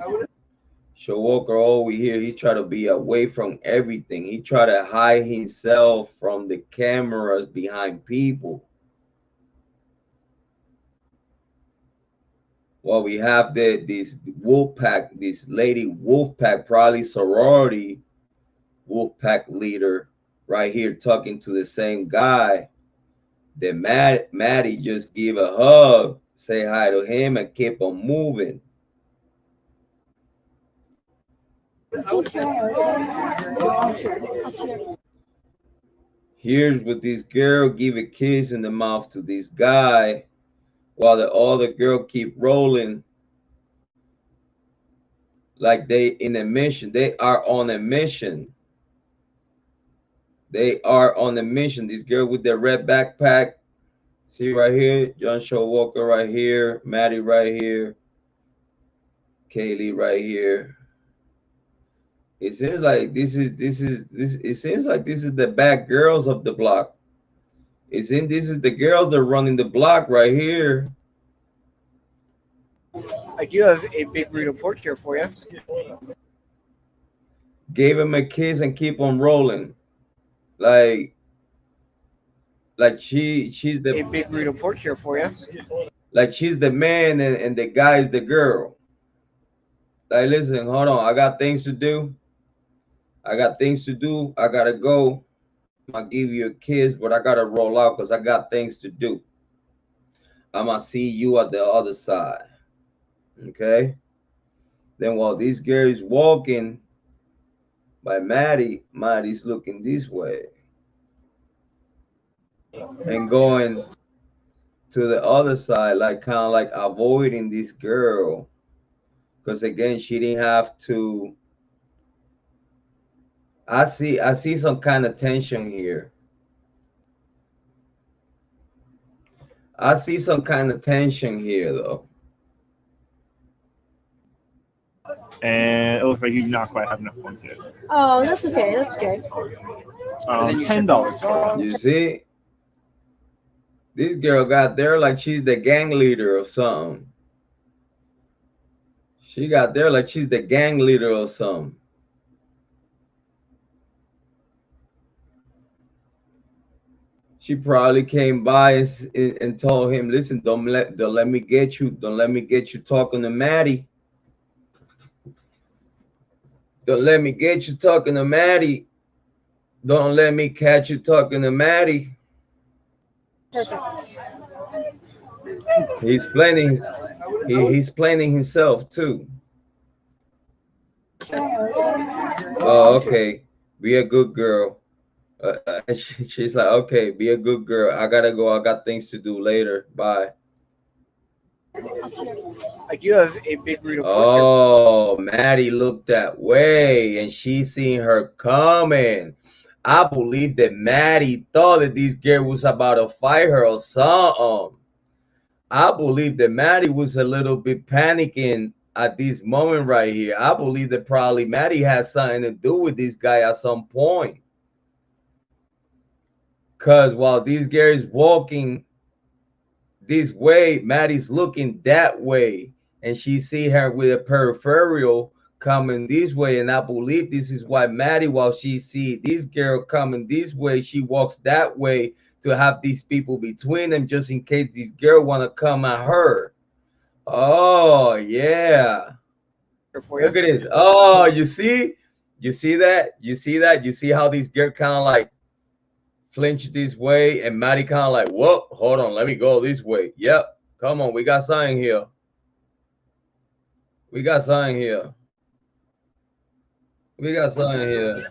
Show Walker over here. He tried to be away from everything. He tried to hide himself from the cameras behind people. Well, we have this wolf pack, this lady wolf pack, probably sorority wolf pack leader right here talking to the same guy. Then Maddie just give a hug, say hi to him, and keep on moving. Here's what this girl give a kiss in the mouth to this guy, while the other girl keep rolling like they in a mission. They are on a mission. They are on a mission. This girl with the red backpack. See right here, John Show Walker right here, Maddie right here, Kiely right here. It seems like this it seems like this is the bad girls of the block. This is the girls that are running the block right here. I do have a big burrito pork here for you. Gave him a kiss and keep on rolling. Like she's the a big burrito pork here for you. Like she's the man and the guy's the girl. Like, listen, hold on. I got things to do. I gotta go. I'll give you a kiss, but I gotta roll out because I got things to do. I'm gonna see you at the other side. Okay. Then while this girl is walking by Maddie's looking this way and going to the other side, like kind of like avoiding this girl, because again, she didn't have to. I see some kind of tension here. I see some kind of tension here, though. And it looks like you do not quite have enough points yet. Oh, that's okay. That's good. $10. You see? This girl got there like she's the gang leader or something. She got there like she's the gang leader or something. She probably came by and told him, listen, don't let me get you talking to Maddie. Don't let me get you talking to Maddie. Don't let me catch you talking to Maddie. Perfect. He's planning himself too. Oh, okay. Be a good girl. She's like, okay, be a good girl. I gotta go. I got things to do later. Bye. I do have a big breed of pork here. Oh, Maddie looked that way and she seen her coming. I believe that Maddie thought that this girl was about to fight her or something. I believe that Maddie was a little bit panicking at this moment right here. I believe that probably Maddie had something to do with this guy at some point. Because while this girl is walking this way, Maddie's looking that way. And she see her with a peripheral coming this way. And I believe this is why Maddie, while she see this girl coming this way, she walks that way to have these people between them just in case this girl want to come at her. Oh, yeah. Look at this. Oh, you see? You see that? You see that? You see how these girl kind of like flinch this way and Maddie kind of like, whoa, hold on, let me go this way. Yep. Come on, we got something here. We got something here. We got something here.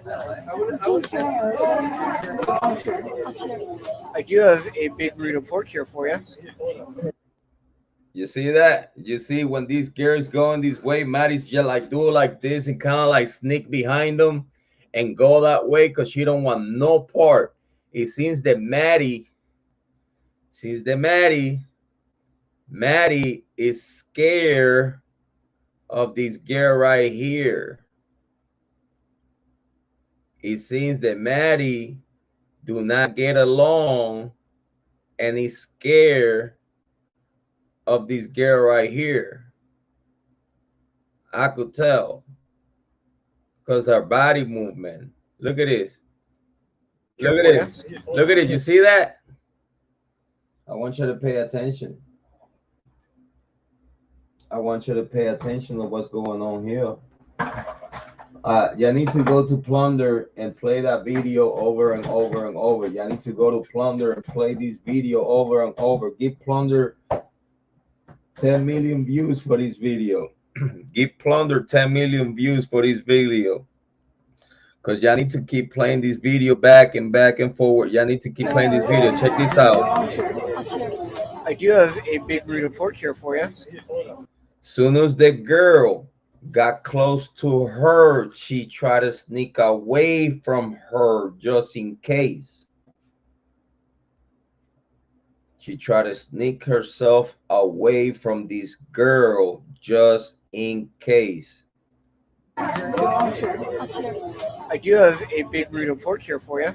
I do have a big breed of pork here for you. You see that? You see when these girls going this way, Maddie's just like do it like this and kind of like sneak behind them and go that way because she don't want no part. It seems that Maddie is scared of this girl right here. It seems that Maddie do not get along and he's scared of this girl right here. I could tell because her body movement. Look at this. Look at this. Look at it. You see that? I want you to pay attention. I want you to pay attention to what's going on here. You need to go to Plunder and play that video over and over and over. You need to go to Plunder and play this video over and over. Give Plunder 10 million views for this video. Give Plunder 10 million views for this video. Because y'all need to keep playing this video back and forward. Y'all need to keep playing this video. Check this out. I do have a big breed of pork here for you. Soon as the girl got close to her, she tried to sneak away from her just in case. She tried to sneak herself away from this girl just in case. I do have a big breed of pork here for you.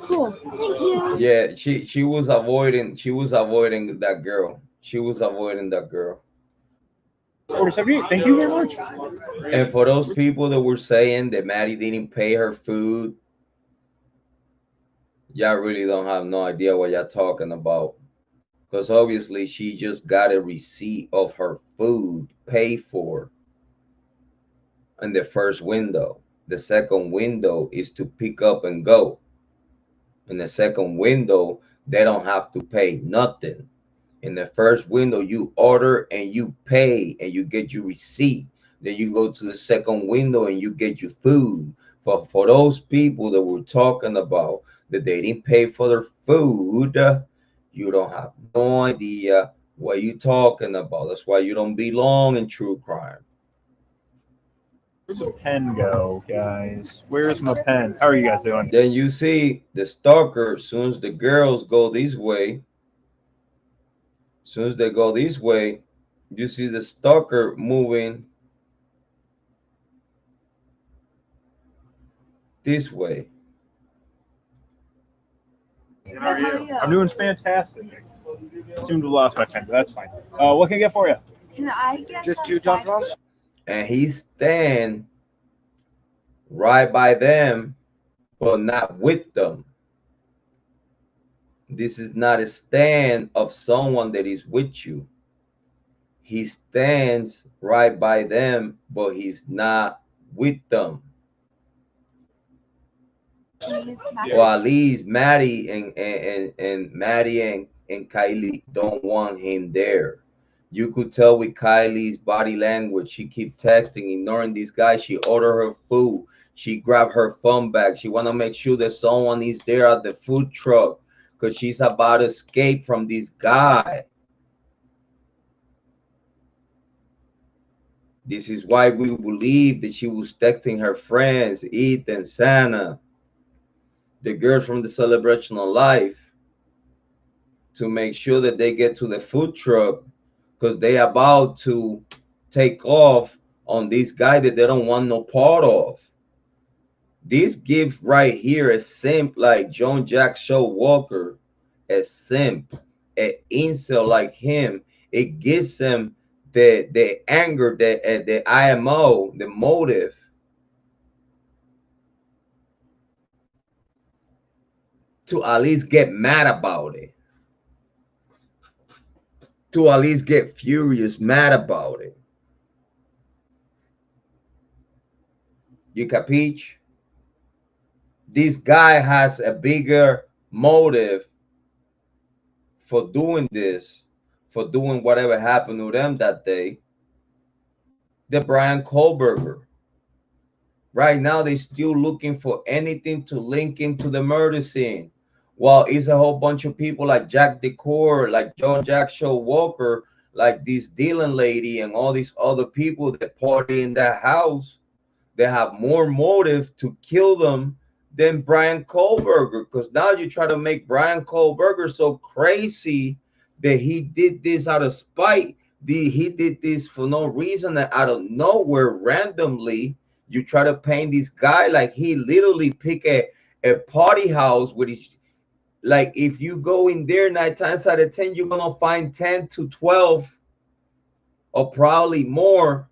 Cool. Thank you. Yeah, she was avoiding that girl. She was avoiding that girl. 4078, thank you very much. And for those people that were saying that Maddie didn't pay her food, y'all really don't have no idea what y'all talking about. Because obviously she just got a receipt of her food paid for in the first window. The second window is to pick up and go. In the second window, they don't have to pay nothing. In the first window, you order and you pay and you get your receipt. Then you go to the second window and you get your food. But for those people that we're talking about that they didn't pay for their food, you don't have no idea what you're talking about. That's why you don't belong in true crime. Where's the pen go, guys? Where's my pen? How are you guys doing? Then you see the stalker, as soon as the girls go this way, as soon as they go this way, you see the stalker moving this way. How are you? I'm doing fantastic. I seem to have lost my pen, but that's fine. What can I get for you? Can I get just 2 Tom-Toms? And he stand right by them, but not with them. This is not a stand of someone that is with you. He stands right by them, but he's not with them. Or at least Maddie and Maddie and Kiely don't want him there. You could tell with Kiely's body language. She keep texting, ignoring this guy. She ordered her food. She grabbed her phone back. She want to make sure that someone is there at the food truck because she's about to escape from this guy. This is why we believe that she was texting her friends, Ethan, Xana, the girls from the Celebration of Life, to make sure that they get to the food truck because they about to take off on this guy that they don't want no part of. This gives right here a simp like John Jack Showalker, a simp, an incel like him. It gives him the anger, the IMO, the motive to at least get mad about it, to at least get furious, mad about it. You capiche? This guy has a bigger motive for doing this, for doing whatever happened to them that day, than Bryan Kohberger. Right now, they're still looking for anything to link him to the murder scene. Well, it's a whole bunch of people like Jack Decor, like John Jack Showalker, like this Dylan lady, and all these other people that party in that house. They have more motive to kill them than Bryan Kohberger, because now you try to make Bryan Kohberger so crazy that he did this out of spite. He did this for no reason, and out of nowhere, randomly, you try to paint this guy like he literally picked a party house with his, like if you go in there 9 times out of 10, you're gonna find 10 to 12 or probably more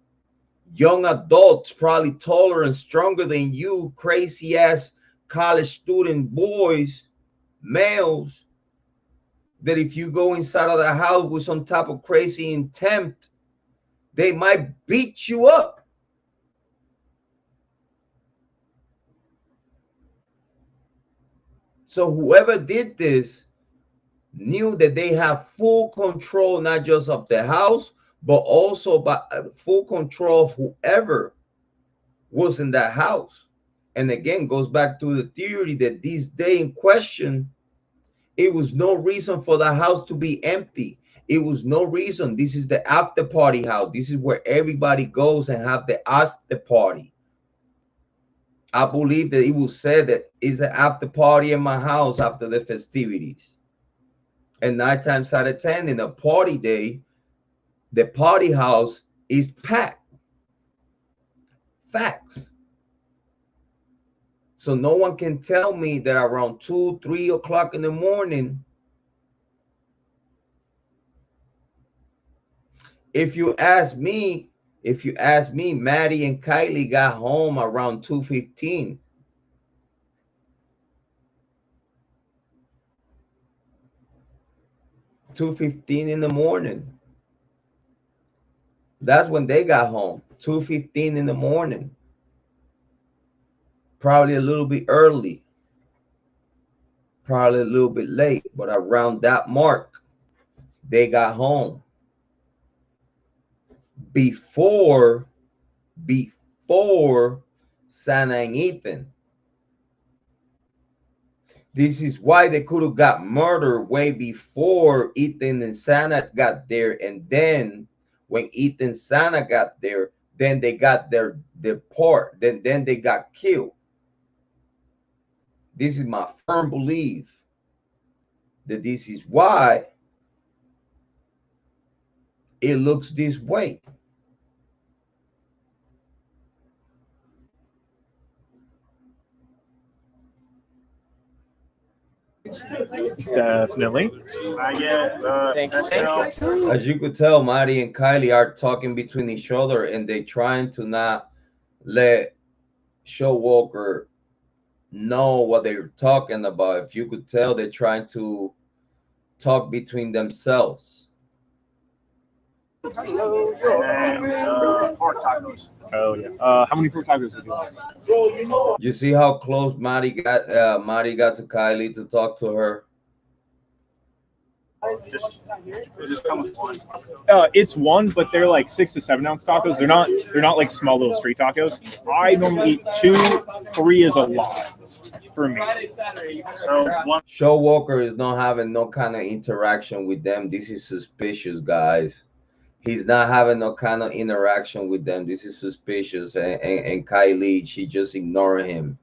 young adults, probably taller and stronger than you, crazy ass college student boys, males, that if you go inside of the house with some type of crazy intent, they might beat you up. So whoever did this knew that they have full control, not just of the house, but also by full control of whoever was in that house. And again, goes back to the theory that this day in question, it was no reason for the house to be empty. It was no reason. This is the after party house. This is where everybody goes and have the after party. I believe that it was said that it's an after party in my house after the festivities. And 9 times out of 10 in a party day, the party house is packed. Facts. So no one can tell me that around 2, 3 o'clock in the morning, if you ask me, Maddie and Kiely got home around 2:15. $2:15 in the morning. That's when they got home. 2:15 in the morning. Probably a little bit early. Probably a little bit late, but around that mark, they got home. Before Xana and Ethan. This is why they could have got murdered way before Ethan and Xana got there. And then when Ethan and Xana got there, then they got their part. Then they got killed. This is my firm belief that this is why it looks this way. Definitely. I get As you could tell, Maddie and Kiely are talking between each other, and they trying to not let Showalker know what they're talking about. If you could tell, they're trying to talk between themselves. pork tacos. Oh yeah. How many pork tacos would you like? You see how close Maddie got to Kiely to talk to her. Just come with one. It's one, but they're like 6 to 7 ounce tacos. They're not like small little street tacos. I normally eat 2, 3 is a lot for me. So one. Show Walker is not having no kind of interaction with them. This is suspicious, guys. He's not having no kind of interaction with them. This is suspicious. And Kiely, she just ignored him.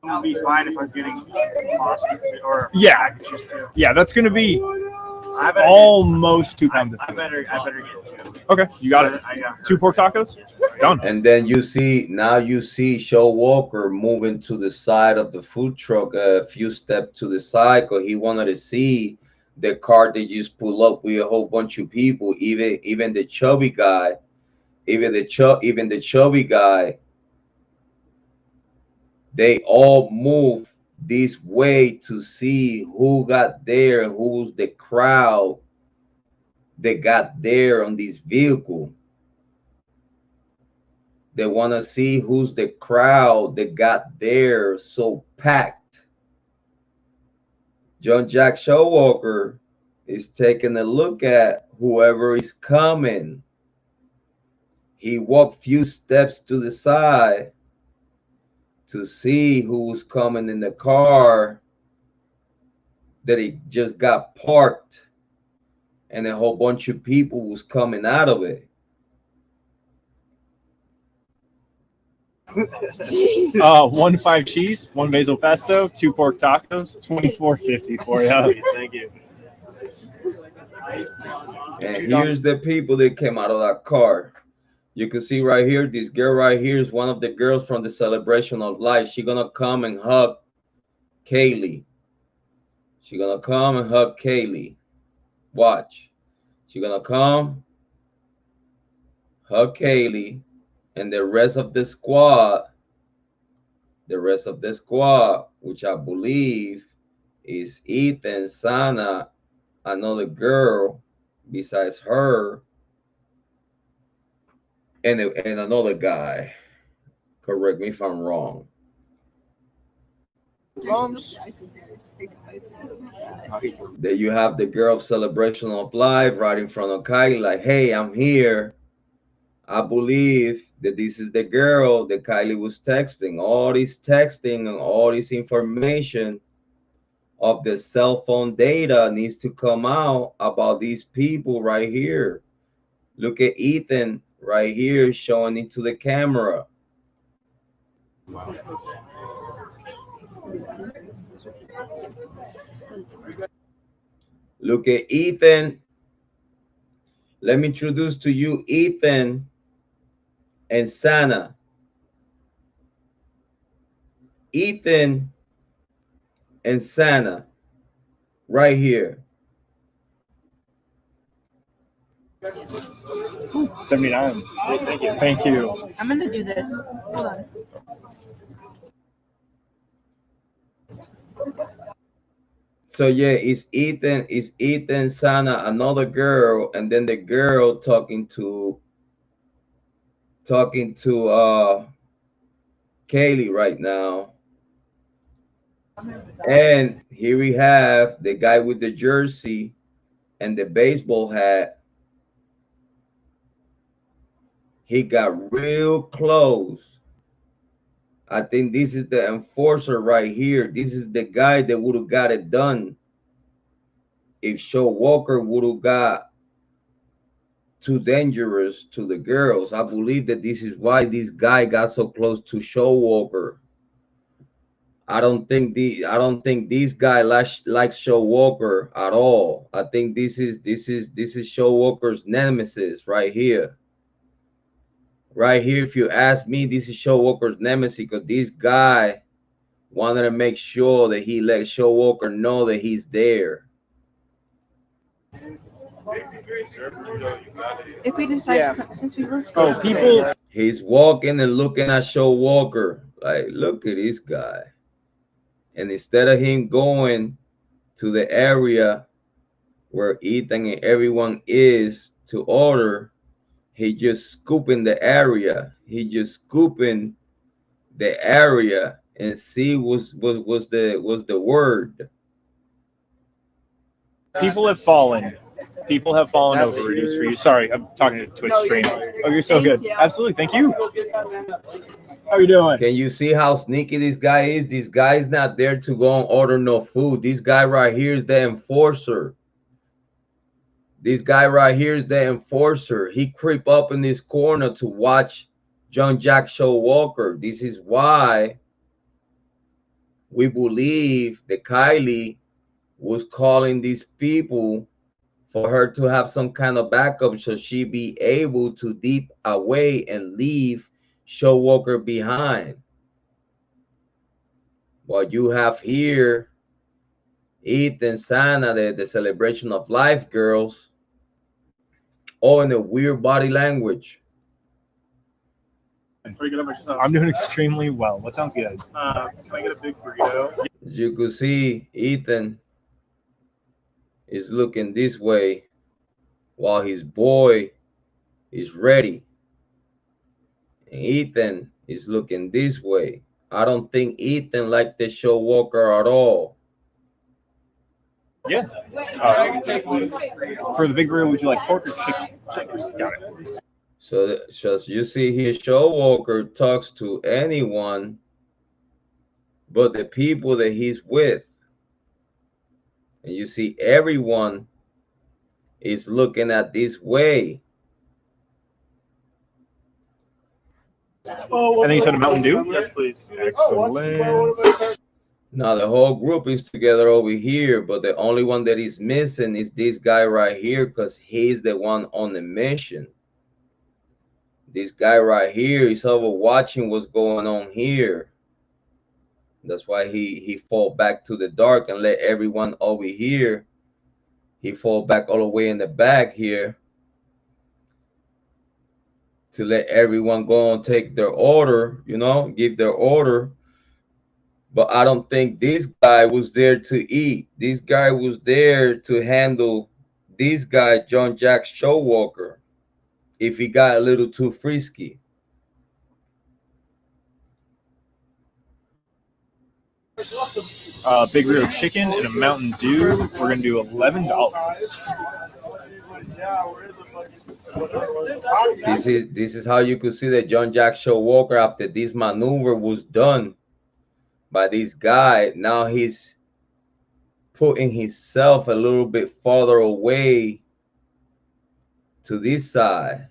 It would be fine if I was getting pasta or packages too. Yeah, that's gonna be I better almost 2 pounds of I food. better get 2. Okay, you got it. 2 pork tacos? Done. And then you see Show Walker moving to the side of the food truck a few steps to the side because he wanted to see the car they just pull up with a whole bunch of people, even the chubby guy, even the chubby guy. They all move this way to see who got there, who's the crowd that got there on this vehicle. They want to see who's the crowd that got there so packed. John Jack Showalker is taking a look at whoever is coming. He walked few steps to the side to see who was coming in the car that he just got parked, and a whole bunch of people was coming out of it. 1 5 cheese, 1 basil pesto, 2 pork tacos, $24.50 for you. Thank you. And here's the people that came out of that car. You can see right here, this girl right here is one of the girls from the Celebration of Life. She's gonna come and hug Kiely. She's gonna come and hug Kiely. Watch. She's gonna come, hug Kiely, and the rest of the squad, which I believe is Ethan, Xana, another girl besides her, and another guy. Correct me if I'm wrong. There you have the girl of Celebration of Life right in front of Kiely, like, hey, I'm here. I believe that this is the girl that Kiely was texting. All this texting and all this information of the cell phone data needs to come out about these people right here. Look at Ethan right here showing into the camera. Look at Ethan. Let me introduce to you Ethan and Xana. Ethan and Xana right here. 79. Thank you. Thank you. I'm gonna do this. Hold on. So yeah, it's Ethan, Xana, another girl, and then the girl talking to Kiely right now. And here we have the guy with the jersey and the baseball hat. He got real close. I think this is the enforcer right here. This is the guy that would have got it done if Show Walker would have got too dangerous to the girls. I believe that this is why this guy got so close to Show Walker. I don't think this guy likes Show Walker at all. I think this is Show Walker's nemesis right here. Right here, if you ask me, this is Show Walker's nemesis because this guy wanted to make sure that he let Show Walker know that he's there. If we decide to, since we live Oh, people. He's walking and looking at Show Walker like, look at this guy. And instead of him going to the area where Ethan and everyone is to order, he just scooping the area. He just scooping the area and see what's the word. People have fallen. People have fallen over reduced for you. Sorry, I'm talking to Twitch stream. Oh, you're so good. Absolutely. Thank you. How are you doing? Can you see how sneaky this guy is? This guy is not there to go and order no food. This guy right here is the enforcer. This guy right here is the enforcer. He creep up in this corner to watch John Jack Showalker. This is why we believe that Kiely was calling these people for her to have some kind of backup so she be able to deep away and leave Showalker behind. What you have here, Ethan, Xana, the celebration of life girls, all in a weird body language. I'm doing extremely well. What sounds good? Can I get a big burrito? As you can see, Ethan is looking this way while his boy is ready. And Ethan is looking this way. I don't think Ethan liked the show Walker at all. Yeah. For the big grill, would you like pork or chicken? Chicken. Got it. So you see here, show Walker talks to anyone but the people that he's with. And you see everyone is looking at this way. I think you said a Mountain Dew? Yes, please. Excellent. Now the whole group is together over here, but the only one that is missing is this guy right here because he's the one on the mission. This guy right here is over watching what's going on here. That's why he fall back to the dark and let everyone over here. He fall back all the way in the back here to let everyone go and take their order, you know, give their order. But I don't think this guy was there to eat. This guy was there to handle this guy, John Jack Showalker, if he got a little too frisky. Big Rio chicken and a Mountain Dew. We're gonna do $11. This is how you could see that John Jack Showalker, after this maneuver was done by this guy, now he's putting himself a little bit farther away to this side,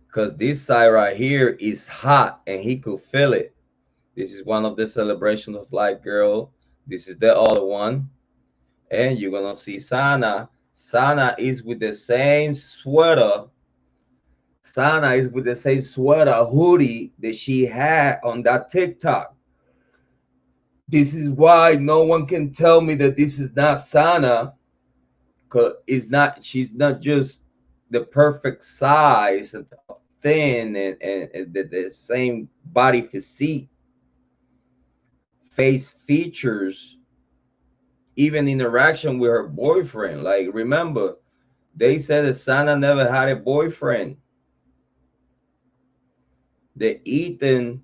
because this side right here is hot and he could feel it. This is one of the celebrations of life girl. This is the other one. And you're gonna see Xana. Xana is with the same sweater. Xana is with the same sweater hoodie that she had on that TikTok. This is why no one can tell me that this is not Xana, because she's not just the perfect size and thin and the same body physique, face features, even interaction with her boyfriend. Like, remember, they said that Xana never had a boyfriend. That Ethan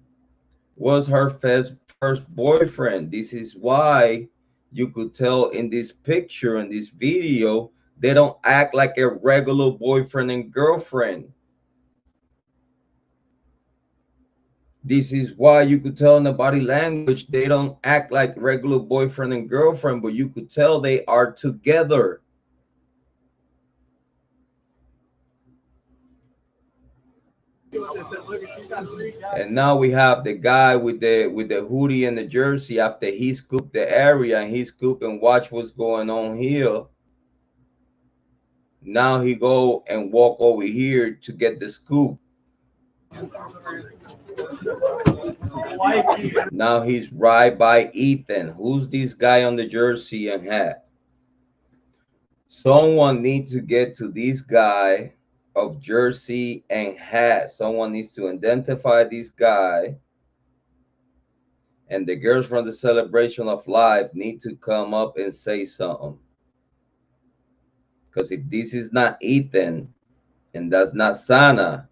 was her first boyfriend. This is why you could tell in this picture, in this video, they don't act like a regular boyfriend and girlfriend. This is why you could tell in the body language, they don't act like regular boyfriend and girlfriend, but you could tell they are together. And now we have the guy with the hoodie and the jersey. After he scooped the area and he scooped and watch what's going on here, now he go and walk over here to get the scoop. Now he's right by Ethan. Who's this guy on the jersey and hat? Someone needs to get to this guy of jersey and hat. Someone needs to identify this guy, and the girls from the celebration of life need to come up and say something, because if this is not Ethan and that's not Xana,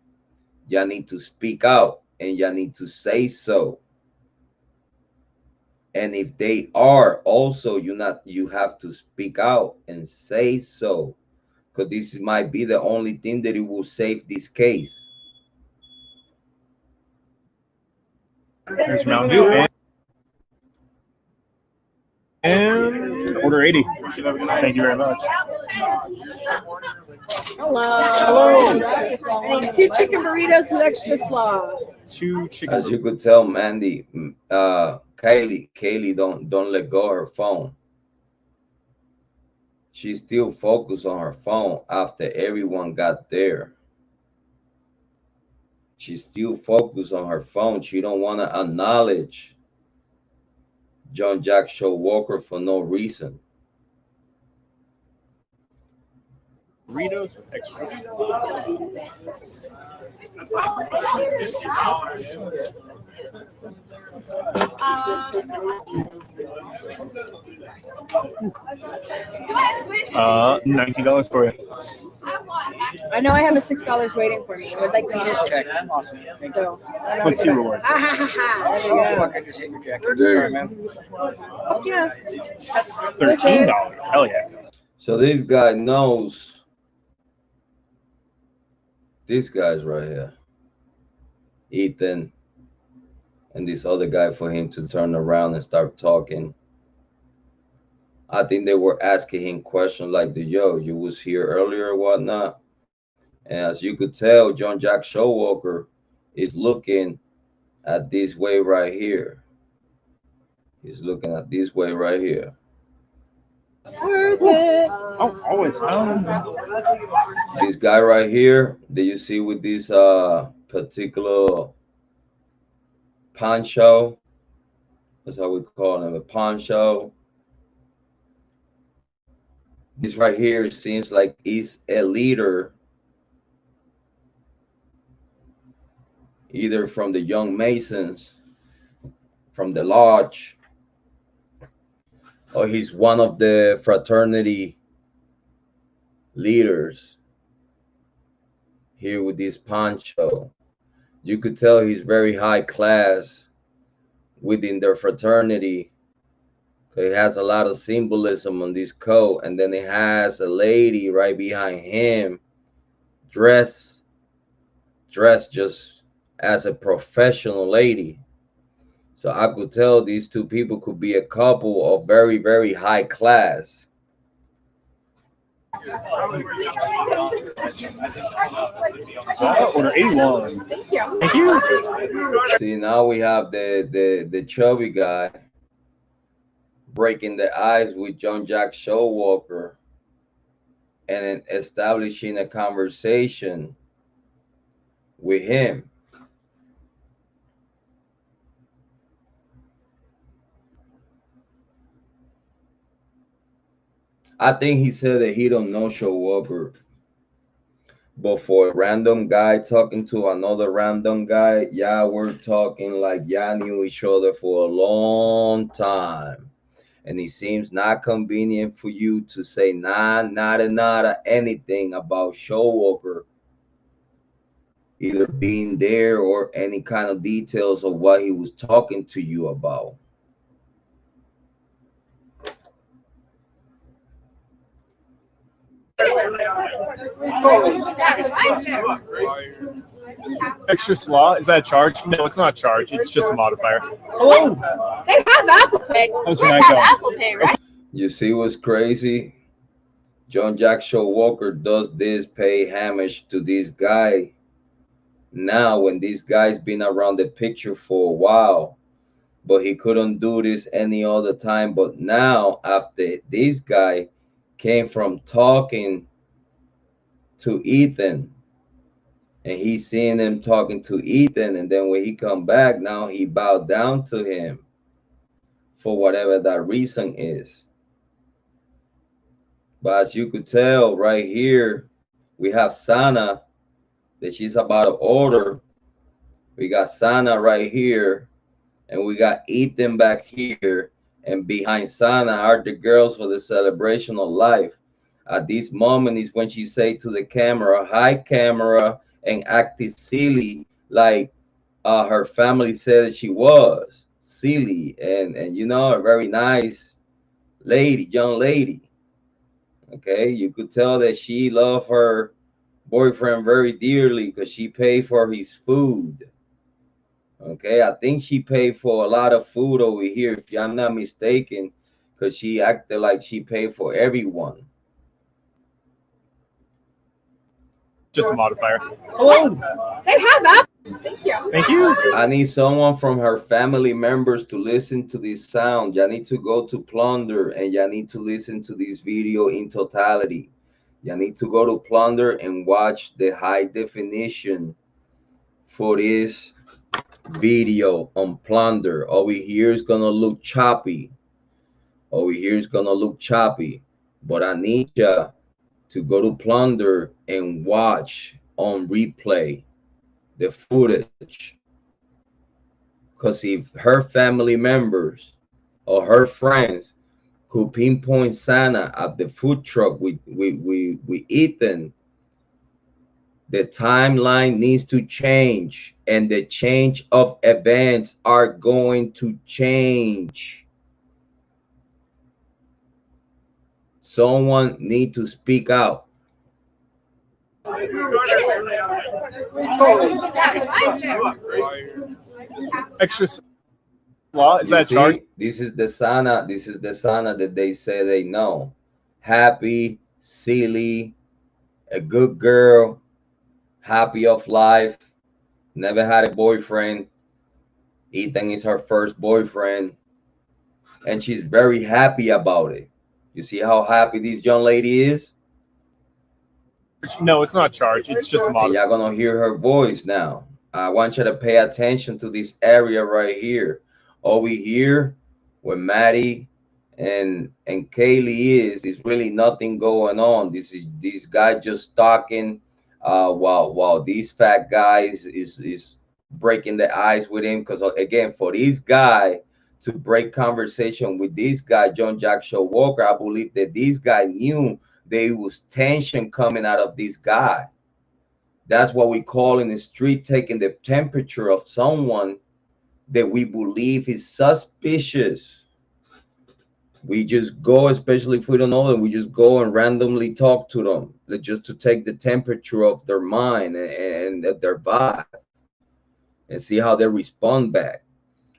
y'all need to speak out and y'all need to say so. And if they are, also you have to speak out and say so, because this might be the only thing that it will save this case. Here's Mountain Dew and order 80. Thank you very much. Hello. I need 2 chicken burritos and extra slaw. 2 chicken. As you could tell, Mandy, Kiely don't let go of her phone. She's still focused on her phone after everyone got there. She's still focused on her phone. She don't want to acknowledge John Jack Showalker for no reason. Burritos with extra. $19 for it. I know I have a $6 waiting for me. I would like to use it. Awesome. So, Let's see rewards. there you go. Fuck, I just hit your jacket. Dude. Sorry, man. Yeah. $13. Hell yeah. So this guy knows these guys right here, Ethan, and this other guy, for him to turn around and start talking. I think they were asking him questions like, yo, you was here earlier or whatnot. And as you could tell, John Jack Showalker is looking at this way right here. He's looking at this way right here. Worth it. Oh, always. This guy right here that you see with this particular poncho, that's how we call him, a poncho. This right here seems like he's a leader, either from the Young Masons, from the lodge, or he's one of the fraternity leaders here with this poncho. You could tell he's very high class within their fraternity. He has a lot of symbolism on this coat, and then it has a lady right behind him dressed just as a professional lady. So I could tell these two people could be a couple of very, very high class. Order 81. Thank you. Thank you. See, now we have the chubby guy breaking the ice with John Jack Showalker and then establishing a conversation with him. I think he said that he don't know Showalker, but for a random guy talking to another random guy, yeah, we're talking like y'all knew each other for a long time. And it seems not convenient for you to say nada, anything about Showalker, either being there or any kind of details of what he was talking to you about. Extra slaw? Is that a charge? No, it's not a charge. It's just a modifier. Hello. They have Apple Pay. How's They your night have going? Apple Pay, right? You see what's crazy? John Jack Showalker does this, pay homage to this guy now when this guy's been around the picture for a while, but he couldn't do this any other time. But now, after this guy came from talking to Ethan, and he's seeing him talking to Ethan, and then when he come back, now he bowed down to him for whatever that reason is. But as you could tell right here, we have Xana that she's about to order. We got Xana right here, and we got Ethan back here, and behind Xana are the girls for the celebration of life. At this moment is when she say to the camera, "Hi, camera," and acted silly like her family said she was. silly and you know, a very nice lady, young lady. Okay, you could tell that she loved her boyfriend very dearly because she paid for his food. Okay, I think she paid for a lot of food over here, if I'm not mistaken, because she acted like she paid for everyone. Just a modifier. Hello. They have apples. Thank you. Thank you. I need someone from her family members to listen to this sound. Y'all need to go to Plunder and y'all need to listen to this video in totality. Y'all need to go to Plunder and watch the high definition for this video on Plunder. Over here is gonna look choppy. Over here is gonna look choppy. But I need ya to go to Plunder and watch on replay the footage. Because if her family members or her friends could pinpoint Xana at the food truck with Ethan, the timeline needs to change, and the change of events are going to change. Someone need to speak out. Extra law, is that charge? This is the Xana. This is the Xana that they say they know. Happy, silly, a good girl, happy of life, never had a boyfriend. Ethan is her first boyfriend, and she's very happy about it. You see how happy this young lady is? No, it's not charge. It's just mod. Y'all gonna hear her voice now. I want you to pay attention to this area right here. Over here, where Maddie and Kiely is really nothing going on. This guy just talking while these fat guys is breaking the ice with him. Because again, for this guy to break conversation with this guy, John Jack Show Walker, I believe that this guy knew there was tension coming out of this guy. That's what we call in the street taking the temperature of someone that we believe is suspicious. We just go, especially if we don't know them, we just go and randomly talk to them just to take the temperature of their mind and their vibe and see how they respond back.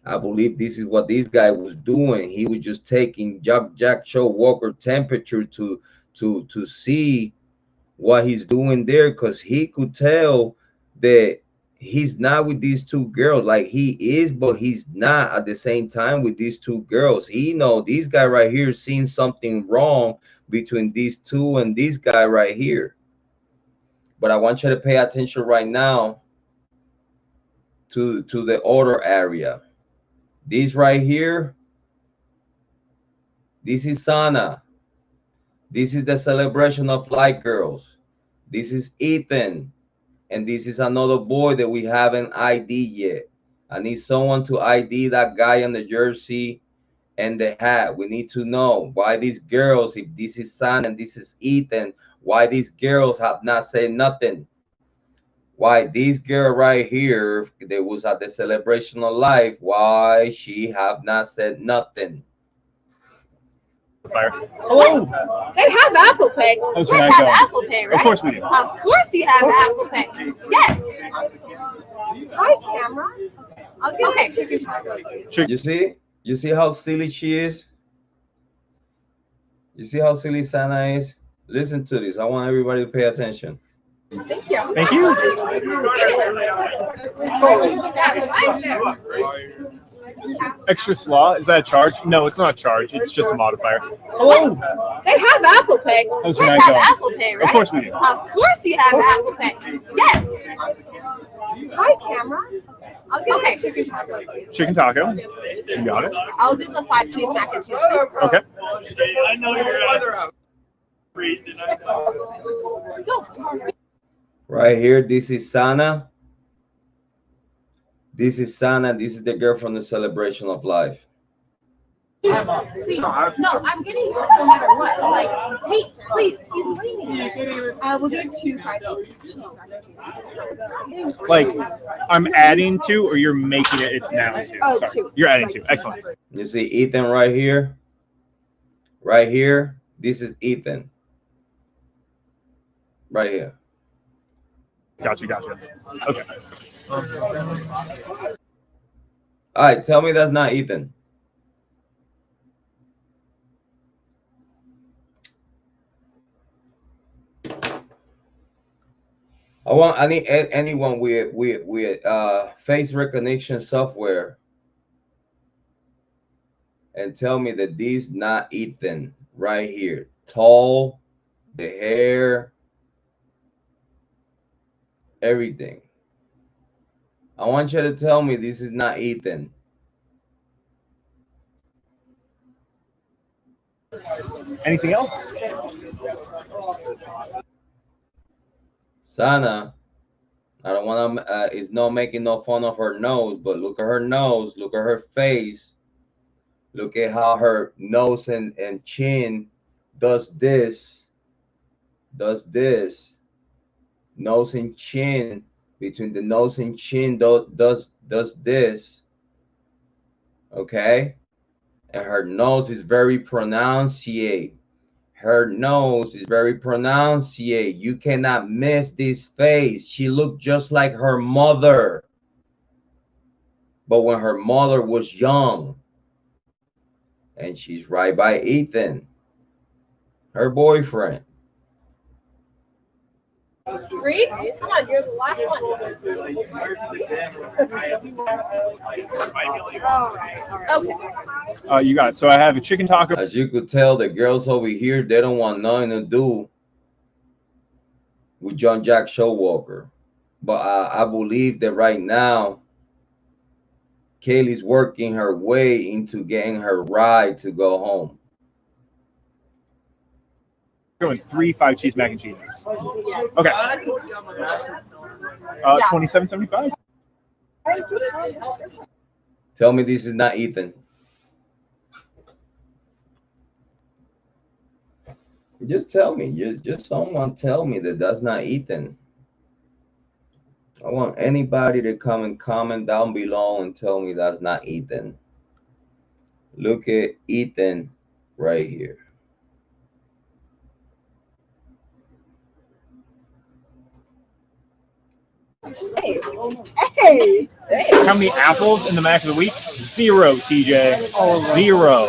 I believe this is what this guy was doing. He was just taking Jack Show Walker temperature to see what he's doing there, because he could tell that he's not with these two girls. Like he is, but he's not at the same time with these two girls. He know this guy right here seeing something wrong between these two and this guy right here. But I want you to pay attention right now to the other area. This right here, this is Xana. This is the celebration of light girls. This is Ethan. And this is another boy that we haven't ID yet. I need someone to ID that guy on the jersey and the hat. We need to know why these girls, if this is Xana and this is Ethan, why these girls have not said nothing. Why this girl right here that was at the celebration of life, why she have not said nothing. Fire. Hello. They have Apple Pay. How's We that have going? Apple Pay, right? Of course we do. Of course you have Apple Pay. Yes. Hi, camera. Okay. You see how silly she is? You see how silly Xana is? Listen to this. I want everybody to pay attention. Thank you. Thank you. Extra slaw, is that a charge? No, it's not a charge. It's just a modifier. Hello. They have Apple Pay. How's We that have going? Apple Pay, right? Of course we do. Of course you have Apple Pay. Yes. Hi, camera. Okay. Chicken taco. You got it. I'll do the 5 cheese mac and cheese, please. Okay. I know your other Right here, this is Xana. This is Xana. This is the girl from the celebration of life. Please, no, I'm getting yours no matter what. Like, please, he's waiting. We'll do it 2 5 Like, I'm adding 2, or you're making it? It's now 2. Oh, Sorry. 2. You're adding 2. Excellent. You see Ethan right here? Right here. This is Ethan. Right here. Gotcha. Okay. All right, tell me that's not Ethan. I need anyone with face recognition software and tell me that this not Ethan right here. Tall, the hair, everything. I want you to tell me this is not Ethan. Anything else? Xana, I don't want to, is not making no fun of her nose, but look at her nose, look at her face, look at how her nose and chin does this, nose and chin, between the nose and chin does this, okay? And her nose is very pronunciate. Her nose is very pronunciate. You cannot miss this face. She looked just like her mother. But when her mother was young. And she's right by Ethan, her boyfriend. Read? Come on, you're the last one. Okay. You got it. So I have a chicken taco. As you could tell, the girls over here, they don't want nothing to do with John Jack Showalker. But I believe that right now, Kaylee's working her way into getting her ride to go home. Going 3 5 cheese mac and cheeses. Yes. Okay. $27.75. Tell me this is not Ethan. Just tell me. Just someone tell me that that's not Ethan. I want anybody to come and comment down below and tell me that's not Ethan. Look at Ethan right here. Hey. How many apples in the Mac of the week? 0, TJ. 0.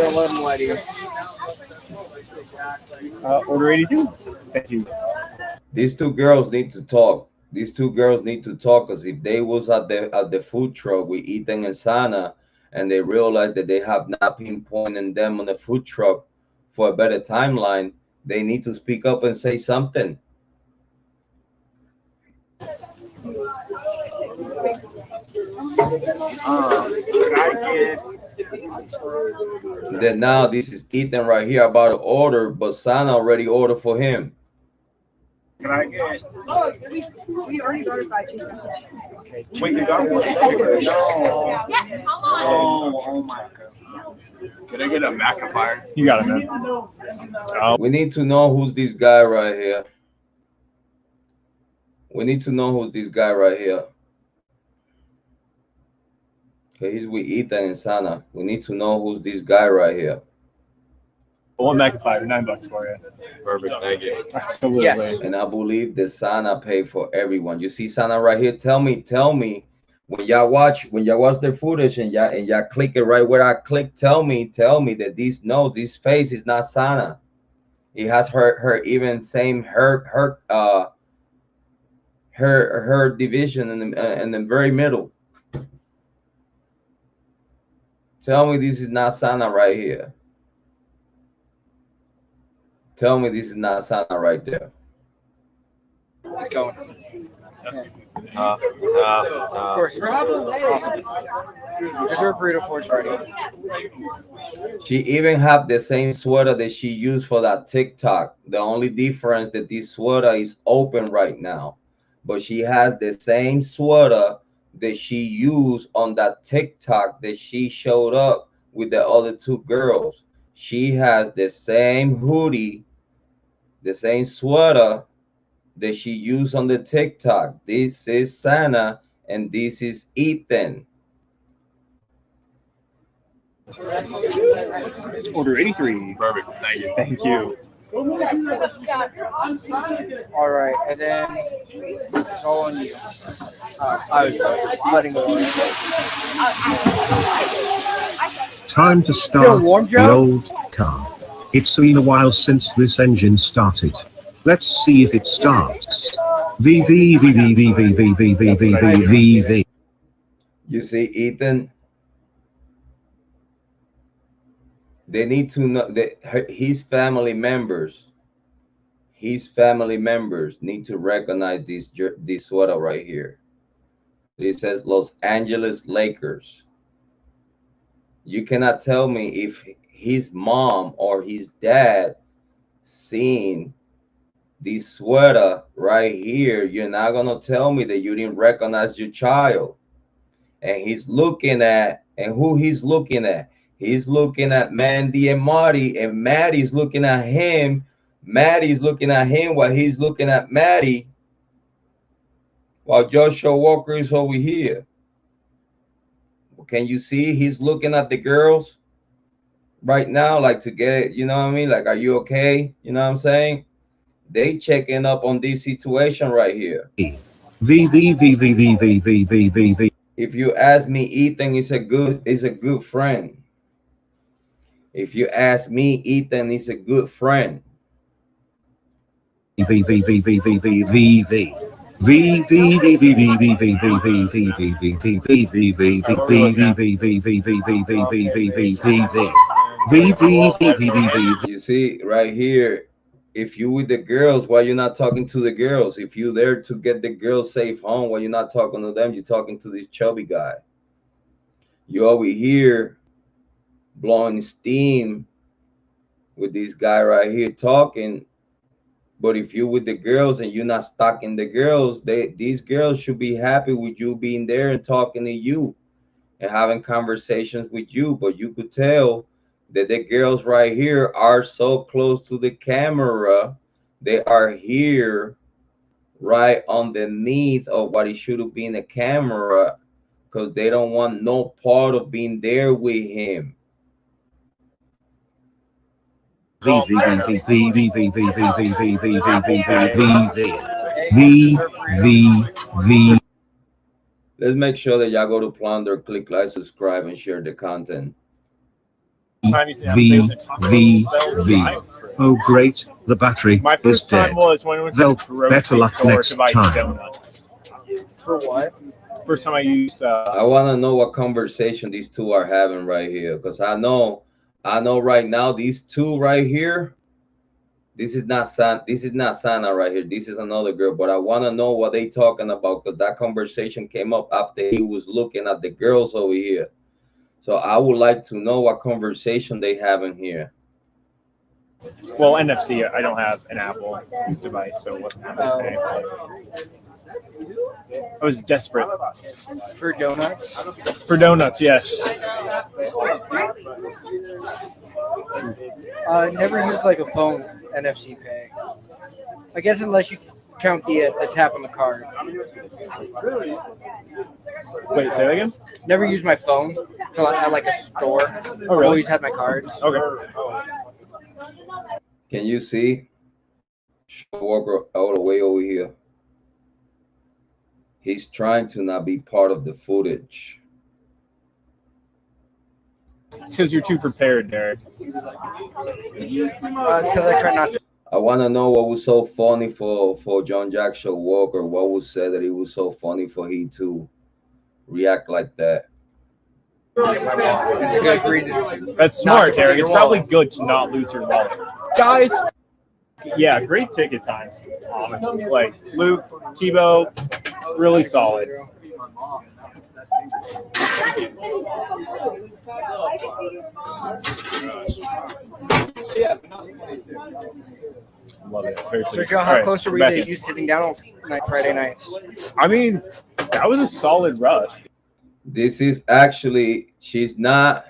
Order 82. Thank you. These two girls need to talk. These two girls need to talk, because if they was at the food truck with Ethan and Xana, and they realize that they have not pinpointed them on the food truck for a better timeline, they need to speak up and say something. Then now this is Ethan right here about to order, but Xana already ordered for him. Can I get? Oh, we already ordered 5 cheese. Okay. Wait, you got one? Yeah, come on. Oh my God. Can I get a magnifier? You got it, man. We need to know who's this guy right here. We need to know who's this guy right here. Okay, he's with Ethan and Xana. We need to know who's this guy right here. One magnifier, $9 for you. Perfect, thank you. Absolutely. Yes. And I believe that Xana paid for everyone. You see Xana right here. Tell me when y'all watch the footage and y'all click it right where I click. Tell me that this face is not Xana. It has her even same her division in the very middle. Tell me this is not Xana right here. Tell me this is not Xana right there. Let's go. Of course. Awesome. Dessert burrito for it's ready. She even have the same sweater that she used for that TikTok. The only difference that this sweater is open right now, but she has the same sweater that she used on that TikTok that she showed up with the other two girls. She has the same hoodie, the same sweater that she used on the TikTok. This is Xana and this is Ethan. Order 83. Perfect. Thank you. Thank you. All right, and then it's all on you. I was letting go. Time to start the old car. It's been a while since this engine started. Let's see if it starts. V. You see, Ethan, they need to know that his family members need to recognize this sweater right here. It says Los Angeles Lakers. You cannot tell me if his mom or his dad seen this sweater right here. You're not gonna tell me that you didn't recognize your child. And he's looking at, and who he's looking at? He's looking at Mandy and Marty, and Maddie's looking at him. Maddie's looking at him while he's looking at Maddie, while Joshua Walker is over here. Can you see he's looking at the girls right now, like to get, you know what I mean? Like, are you okay? You know what I'm saying? They checking up on this situation right here. If you ask me, Ethan is a good friend. If you ask me, Ethan is a good friend. You see right here, if you with the girls, why you're not talking to the girls? If you there to get the girls safe home, why you're not talking to them? You're talking to this chubby guy. You over here blowing steam with this guy right here talking. But if you with the girls and you're not stalking the girls, these girls should be happy with you being there and talking to you and having conversations with you. But you could tell that the girls right here are so close to the camera. They are here right underneath of what it should have been a camera, because they don't want no part of being there with him. Let's make sure that y'all go to Plunder, click like, subscribe, and share the content. Oh great, the battery My is first time dead. was when we went to Well, the Grub better luck store next to buy time. donuts. For what? First time I used I want to know what conversation these two are having right here, because I know right now these two right here, this is not Xana right here, this is another girl, but I want to know what they talking about, because that conversation came up after he was looking at the girls over here. So I would like to know what conversation they having here. Well, NFC, I don't have an Apple device, so it wasn't happening. I was desperate. For donuts? For donuts, yes. Never used like a phone NFC pay. I guess unless you count the tap on the card. Wait, say that again? Never used my phone till at like a store. Oh, really? Always had my cards. Okay. Can you see Walker all the way over here? He's trying to not be part of the footage. It's because you're too prepared, Derek. It's because I try not to. I want to know what was so funny for John Jackson Walker. What was said that it was so funny for him to react like that. It's a good reason. That's smart, Derek. It's probably good to not lose your wallet. Guys, yeah, great ticket times, honestly. Like, Luke, Tebow, really solid. Love it. So, Joe, how close are we to you sitting down on Friday nights? I mean, that was a solid rush. This is actually, she's not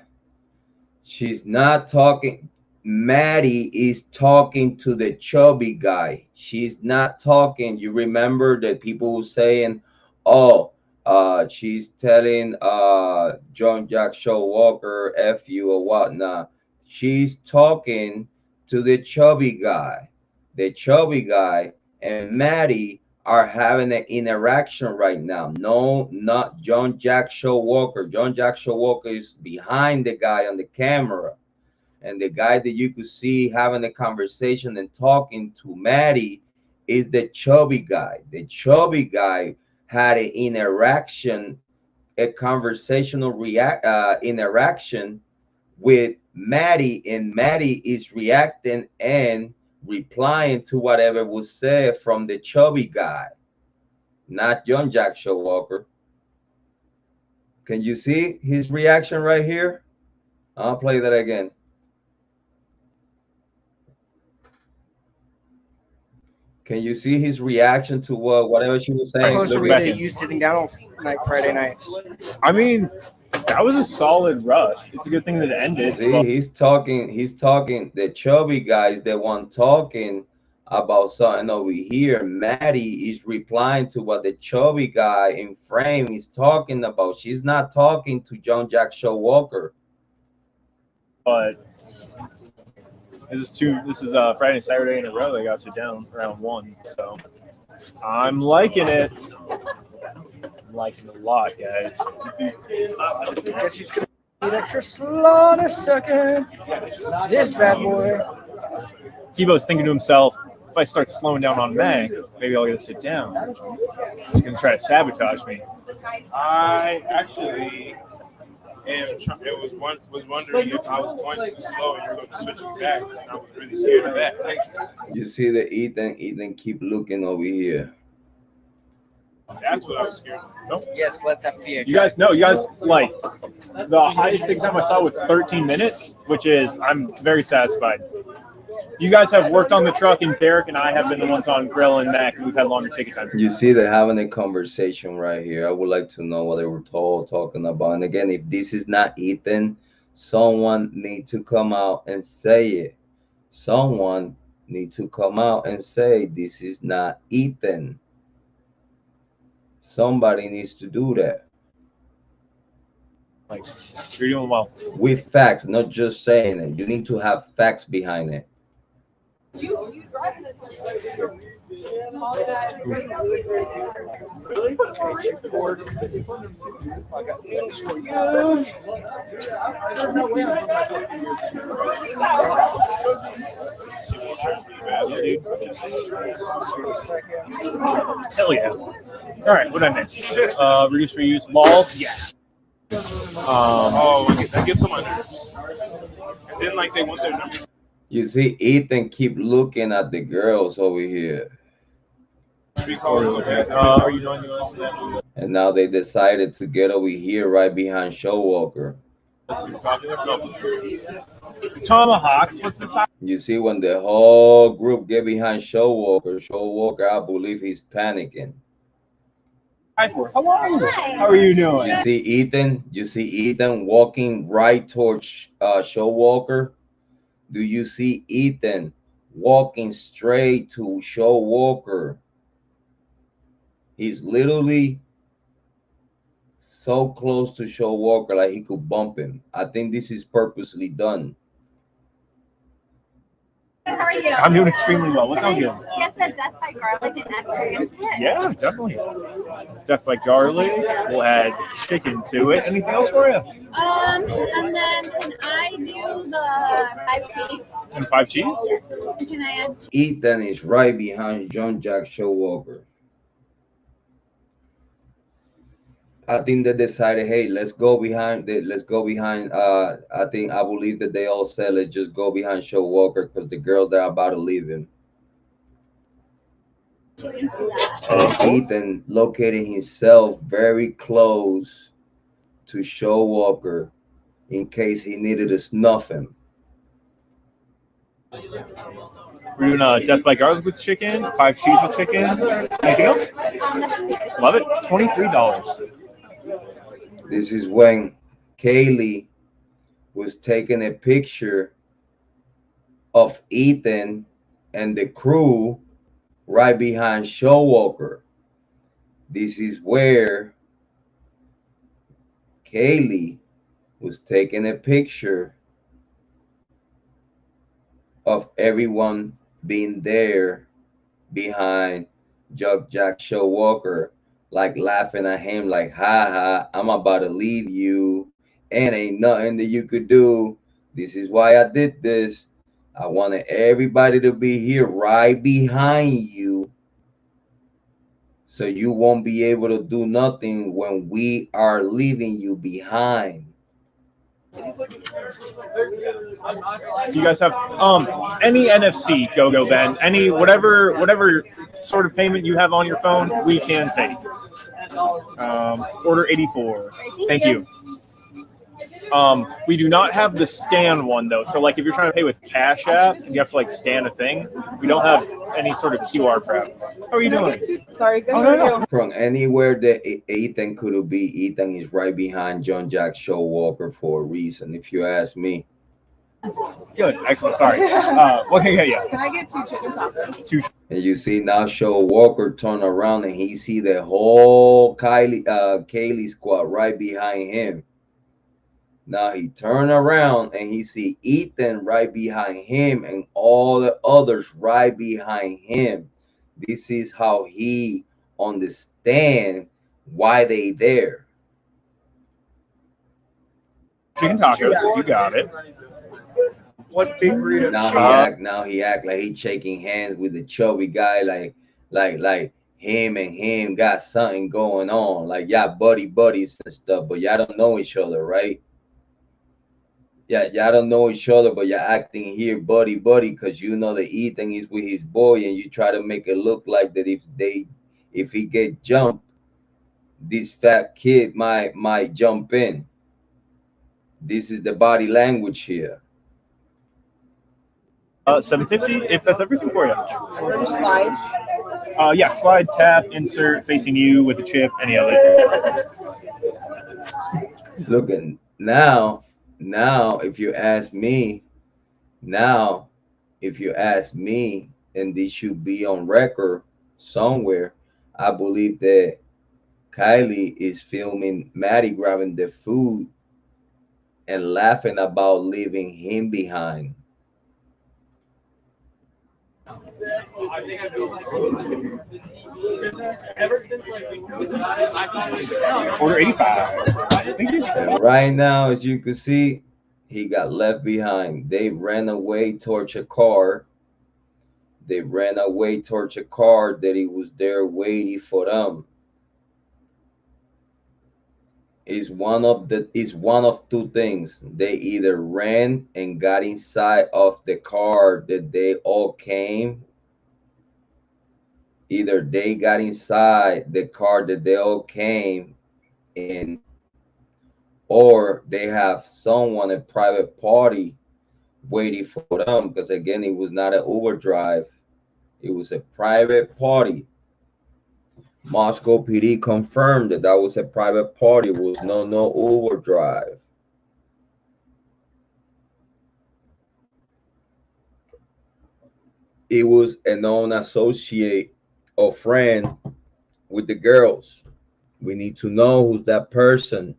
She's not talking. Maddie is talking to the chubby guy. She's not talking. You remember that people were saying, oh, she's telling John Jack Showalker F you or whatnot. She's talking to the chubby guy. The chubby guy and Maddie are having an interaction right now. No, not John Jack Showalker. John Jack Showalker is behind the guy on the camera. And the guy that you could see having a conversation and talking to Maddie is the chubby guy. The chubby guy had an interaction, a conversational interaction with Maddie, and Maddie is reacting and replying to whatever was said from the chubby guy, not John Jack Showalker. Can you see his reaction right here? I'll play that again. Can you see his reaction to whatever she was saying? Closer to you sitting down on Friday nights. I mean, that was a solid rush. It's a good thing that it ended. See, he's talking. The chubby guy is the one talking about something over here. Maddie is replying to what the chubby guy in frame is talking about. She's not talking to John Jack Showalker. But this is Friday and Saturday in a row they got you down around 1. So I'm liking it. I'm liking it a lot, guys. I guess he's gonna need extra slow in a second. This bad boy. Tebow's thinking to himself, if I start slowing down on Meg, maybe I'll get to sit down. He's gonna try to sabotage me. I actually was wondering if I was going too slow and you were going to switch it back. And I was really scared of that. You see that Ethan keep looking over here. That's what I was scared of. Nope. Yes, let that fear. You guys like the highest ticket time I saw was 13 minutes, which is I'm very satisfied. You guys have worked on the truck, and Derek and I have been the ones on Grill and Mac, and we've had longer ticket times. You see they're having a conversation right here. I would like to know what they were talking about. And again, if this is not Ethan, someone need to come out and say it. Someone need to come out and say this is not Ethan. Somebody needs to do that. Like, you're doing well. With facts, not just saying it. You need to have facts behind it. You driving this one. Really? I got news for you. Hell yeah. All right, what did I miss? Reduce, reuse, law? Yeah. That gets on my nerves. And then, like, they want their numbers. You see, Ethan keep looking at the girls over here. Are you doing that? And now they decided to get over here right behind Showalker. Tomahawks, what's this? You see, when the whole group get behind Showalker, I believe he's panicking. Hello. How are you doing? You see Ethan walking right towards Showalker. Do you see Ethan walking straight to Showalker? He's literally so close to Showalker like he could bump him. I think this is purposely done. How are you? I'm doing extremely well. What sounds good? Yes, the death by garlic and extra split. Yeah, definitely. Death by garlic. We'll add chicken to it. Anything else for you? And then can I do the 5 cheese? And 5 cheese? Yes. Can I add? Ethan is right behind John Jack Showalker. I think they decided, hey, let's go behind. I believe that they all said, let's just go behind Showalker because the girls that are about to leave him. Ethan locating himself very close to Showalker in case he needed to snuff him. We're doing death by garlic with chicken, 5 cheese with chicken. Anything else? Love it. $23. This is when Kiely was taking a picture of Ethan and the crew right behind Showwalker. This is where Kiely was taking a picture of everyone being there behind Jack Showwalker, like laughing at him, like, ha ha, I'm about to leave you, and ain't nothing that you could do. This is why I did this. I wanted everybody to be here right behind you, so you won't be able to do nothing when we are leaving you behind. Do you guys have any NFC go Ben? Any whatever sort of payment you have on your phone, we can take. Order 84. Thank you. We do not have the scan one though. So like if you're trying to pay with Cash App and you have to like scan a thing, we don't have any sort of QR crap. How are you doing? Sorry, good no. From anywhere that Ethan could be, Ethan is right behind John Jack Showwalker for a reason, if you ask me. Good, excellent. Sorry. Yeah. Can I get 2 chicken tacos? And you see now Showwalker turn around and he see the whole Kiely squad right behind him. Now he turn around and he see Ethan right behind him and all the others right behind him. This is how he understand why they there. Chicken tacos, you got it. What big burrito? Now he act like he shaking hands with the chubby guy, like him and him got something going on, like y'all buddies and stuff, but y'all don't know each other, right? Yeah, y'all don't know each other, but you're acting here buddy because you know that Ethan is with his boy, and you try to make it look like that if he get jumped, this fat kid might jump in. This is the body language here. 750, if that's everything for you. Order slide. Yeah, slide, tap, insert, facing you with the chip, any of it. Look, and now, if you ask me, and this should be on record somewhere, I believe that Kiely is filming Maddie grabbing the food and laughing about leaving him behind. Order 85. Thank you. And right now, as you can see, he got left behind. They ran away towards a car. That he was there waiting for them. Is one of two things. They either ran and got inside of the car that they all came. Either they got inside the car that they all came in, or they have someone, a private party, waiting for them. Because again, it was not an Uber drive. It was a private party. Moscow PD confirmed that was a private party. It was no Uber drive. It was a known associate or friend with the girls. We need to know who's that person.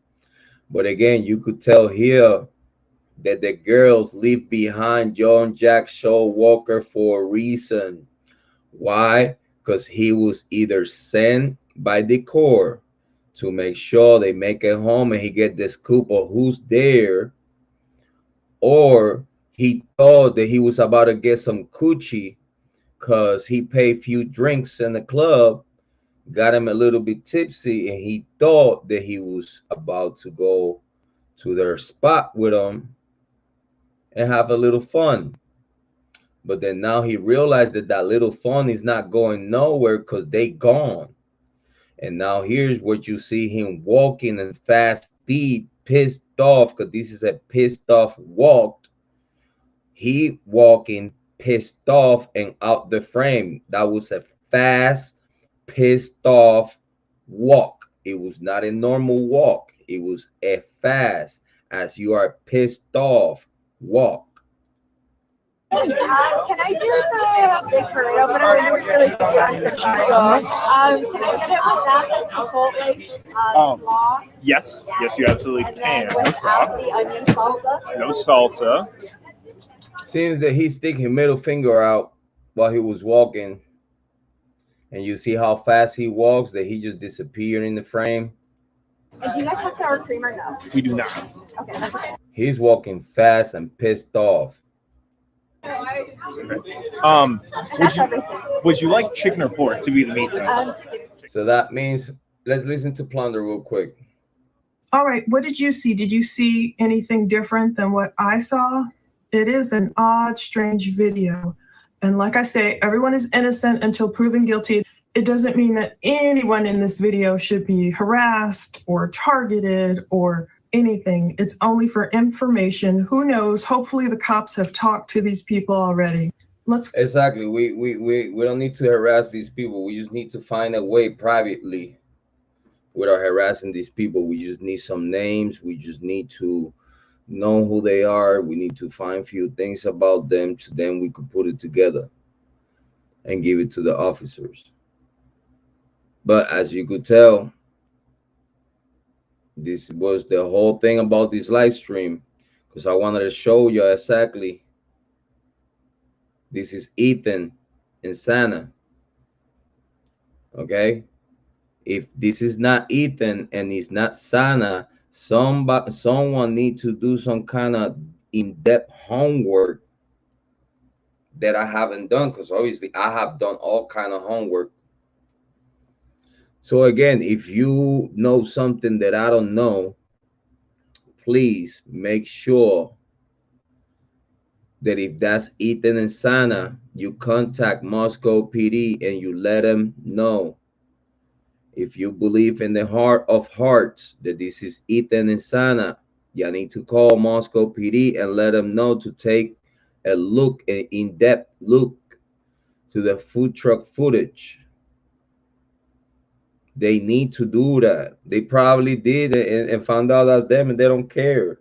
But again, you could tell here that the girls leave behind John Jack Showwalker for a reason. Why? Because he was either sent by the Corps to make sure they make it home and he get the scoop of who's there, or he thought that he was about to get some coochie because he paid few drinks in the club, got him a little bit tipsy, and he thought that he was about to go to their spot with them and have a little fun. But then now he realized that little fun is not going nowhere because they gone. And now here's what you see him walking in fast speed, pissed off, because this is a pissed off walk. He walking pissed off and out the frame. That was a fast, pissed off walk. It was not a normal walk. It was a fast. as you are pissed off. Walk. Can I do the big burrito? But I was really confused that she sauce. Can I get it without the chipotle slaw? Yes, you absolutely And can. then without the onion salsa? No salsa. Seems that he's sticking middle finger out while he was walking. And you see how fast he walks, that he just disappeared in the frame. And do you guys have sour cream or no? We do not. Okay, that's okay. He's walking fast and pissed off. Would you like chicken or pork to be the meat thing? So that means, let's listen to Plunder real quick. All right, what did you see? Did you see anything different than what I saw? It is an odd, strange video. And like I say, everyone is innocent until proven guilty. It doesn't mean that anyone in this video should be harassed or targeted or anything. It's only for information. Who knows? Hopefully the cops have talked to these people already. Exactly. We don't need to harass these people. We just need to find a way privately without harassing these people. We just need some names. We just need to know who they are. We need to find a few things about them, so then we could put it together and give it to the officers. But as you could tell, this was the whole thing about this live stream, because I wanted to show you exactly. This is Ethan and Xana. Okay? If this is not Ethan and it's not Xana, someone needs to do some kind of in-depth homework that I haven't done, because obviously I have done all kind of homework. So again, if you know something that I don't know, please make sure that if that's Ethan and Xana, you contact Moscow PD and you let them know. If you believe in the heart of hearts that this is Ethan and Xana, you need to call Moscow PD and let them know to take a look, an in-depth look to the food truck footage. They need to do that. They probably did it and found out that's them, and they don't care,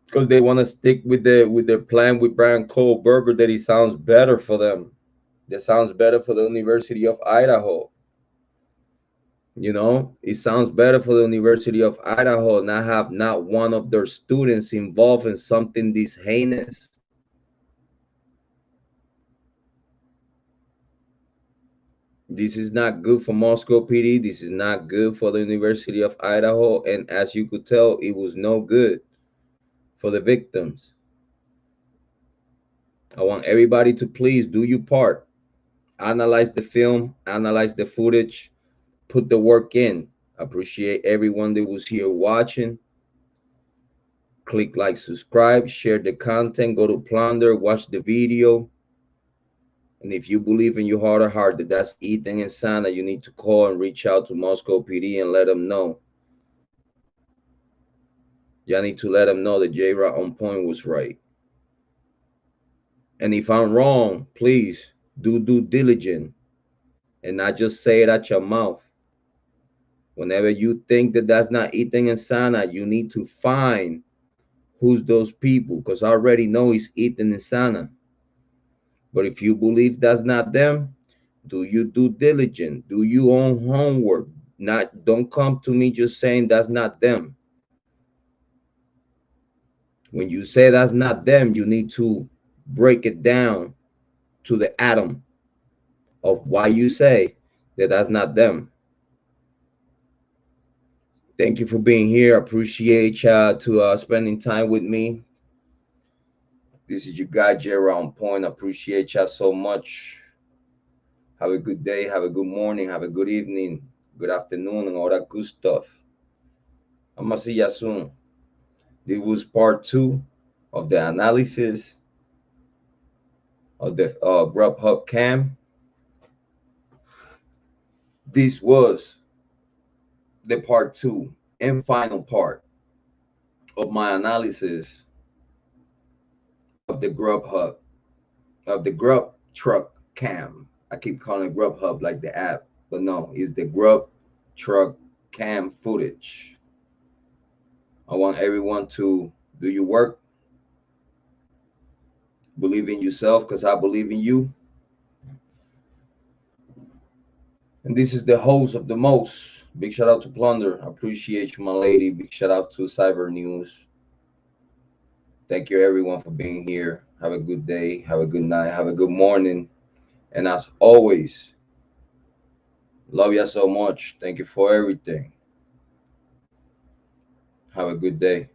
because they want to stick with their plan with Bryan Kohberger, that it sounds better for them. That sounds better for the University of Idaho. You know, it sounds better for the University of Idaho not have not one of their students involved in something this heinous. This is not good for Moscow PD. This is not good for the University of Idaho. And as you could tell, it was no good for the victims. I want everybody to please do your part. Analyze the film, analyze the footage, put the work in. Appreciate everyone that was here watching. Click like, subscribe, share the content, go to Plunder, watch the video. And if you believe in your heart of heart that that's Ethan and Xana, you need to call and reach out to Moscow PD and let them know. Y'all need to let them know that Jrod on point was right. And if I'm wrong, please do due diligence and not just say it out your mouth. Whenever you think that that's not Ethan and Xana, you need to find who's those people, because I already know it's Ethan and Xana. But if you believe that's not them, do your due diligence, do your own homework. Don't come to me just saying that's not them. When you say that's not them, you need to break it down to the atom of why you say that that's not them. Thank you for being here. I appreciate y'all spending time with me. This is your guy, Jrod on Point. I appreciate y'all so much. Have a good day. Have a good morning. Have a good evening. Good afternoon and all that good stuff. I'm going to see y'all soon. This was part 2 of the analysis of the Grubhub cam. This was the part 2 and final part of my analysis of the Grubhub, of the Grub truck cam. I keep calling it Grubhub like the app, but no, it's the Grub truck cam footage. I want everyone to do your work. Believe in yourself because I believe in you. And this is the host of the most. Big shout out to Plunder. I appreciate you, my lady. Big shout out to Cyber News. Thank you, everyone, for being here. Have a good day. Have a good night. Have a good morning. And as always, love you so much. Thank you for everything. Have a good day.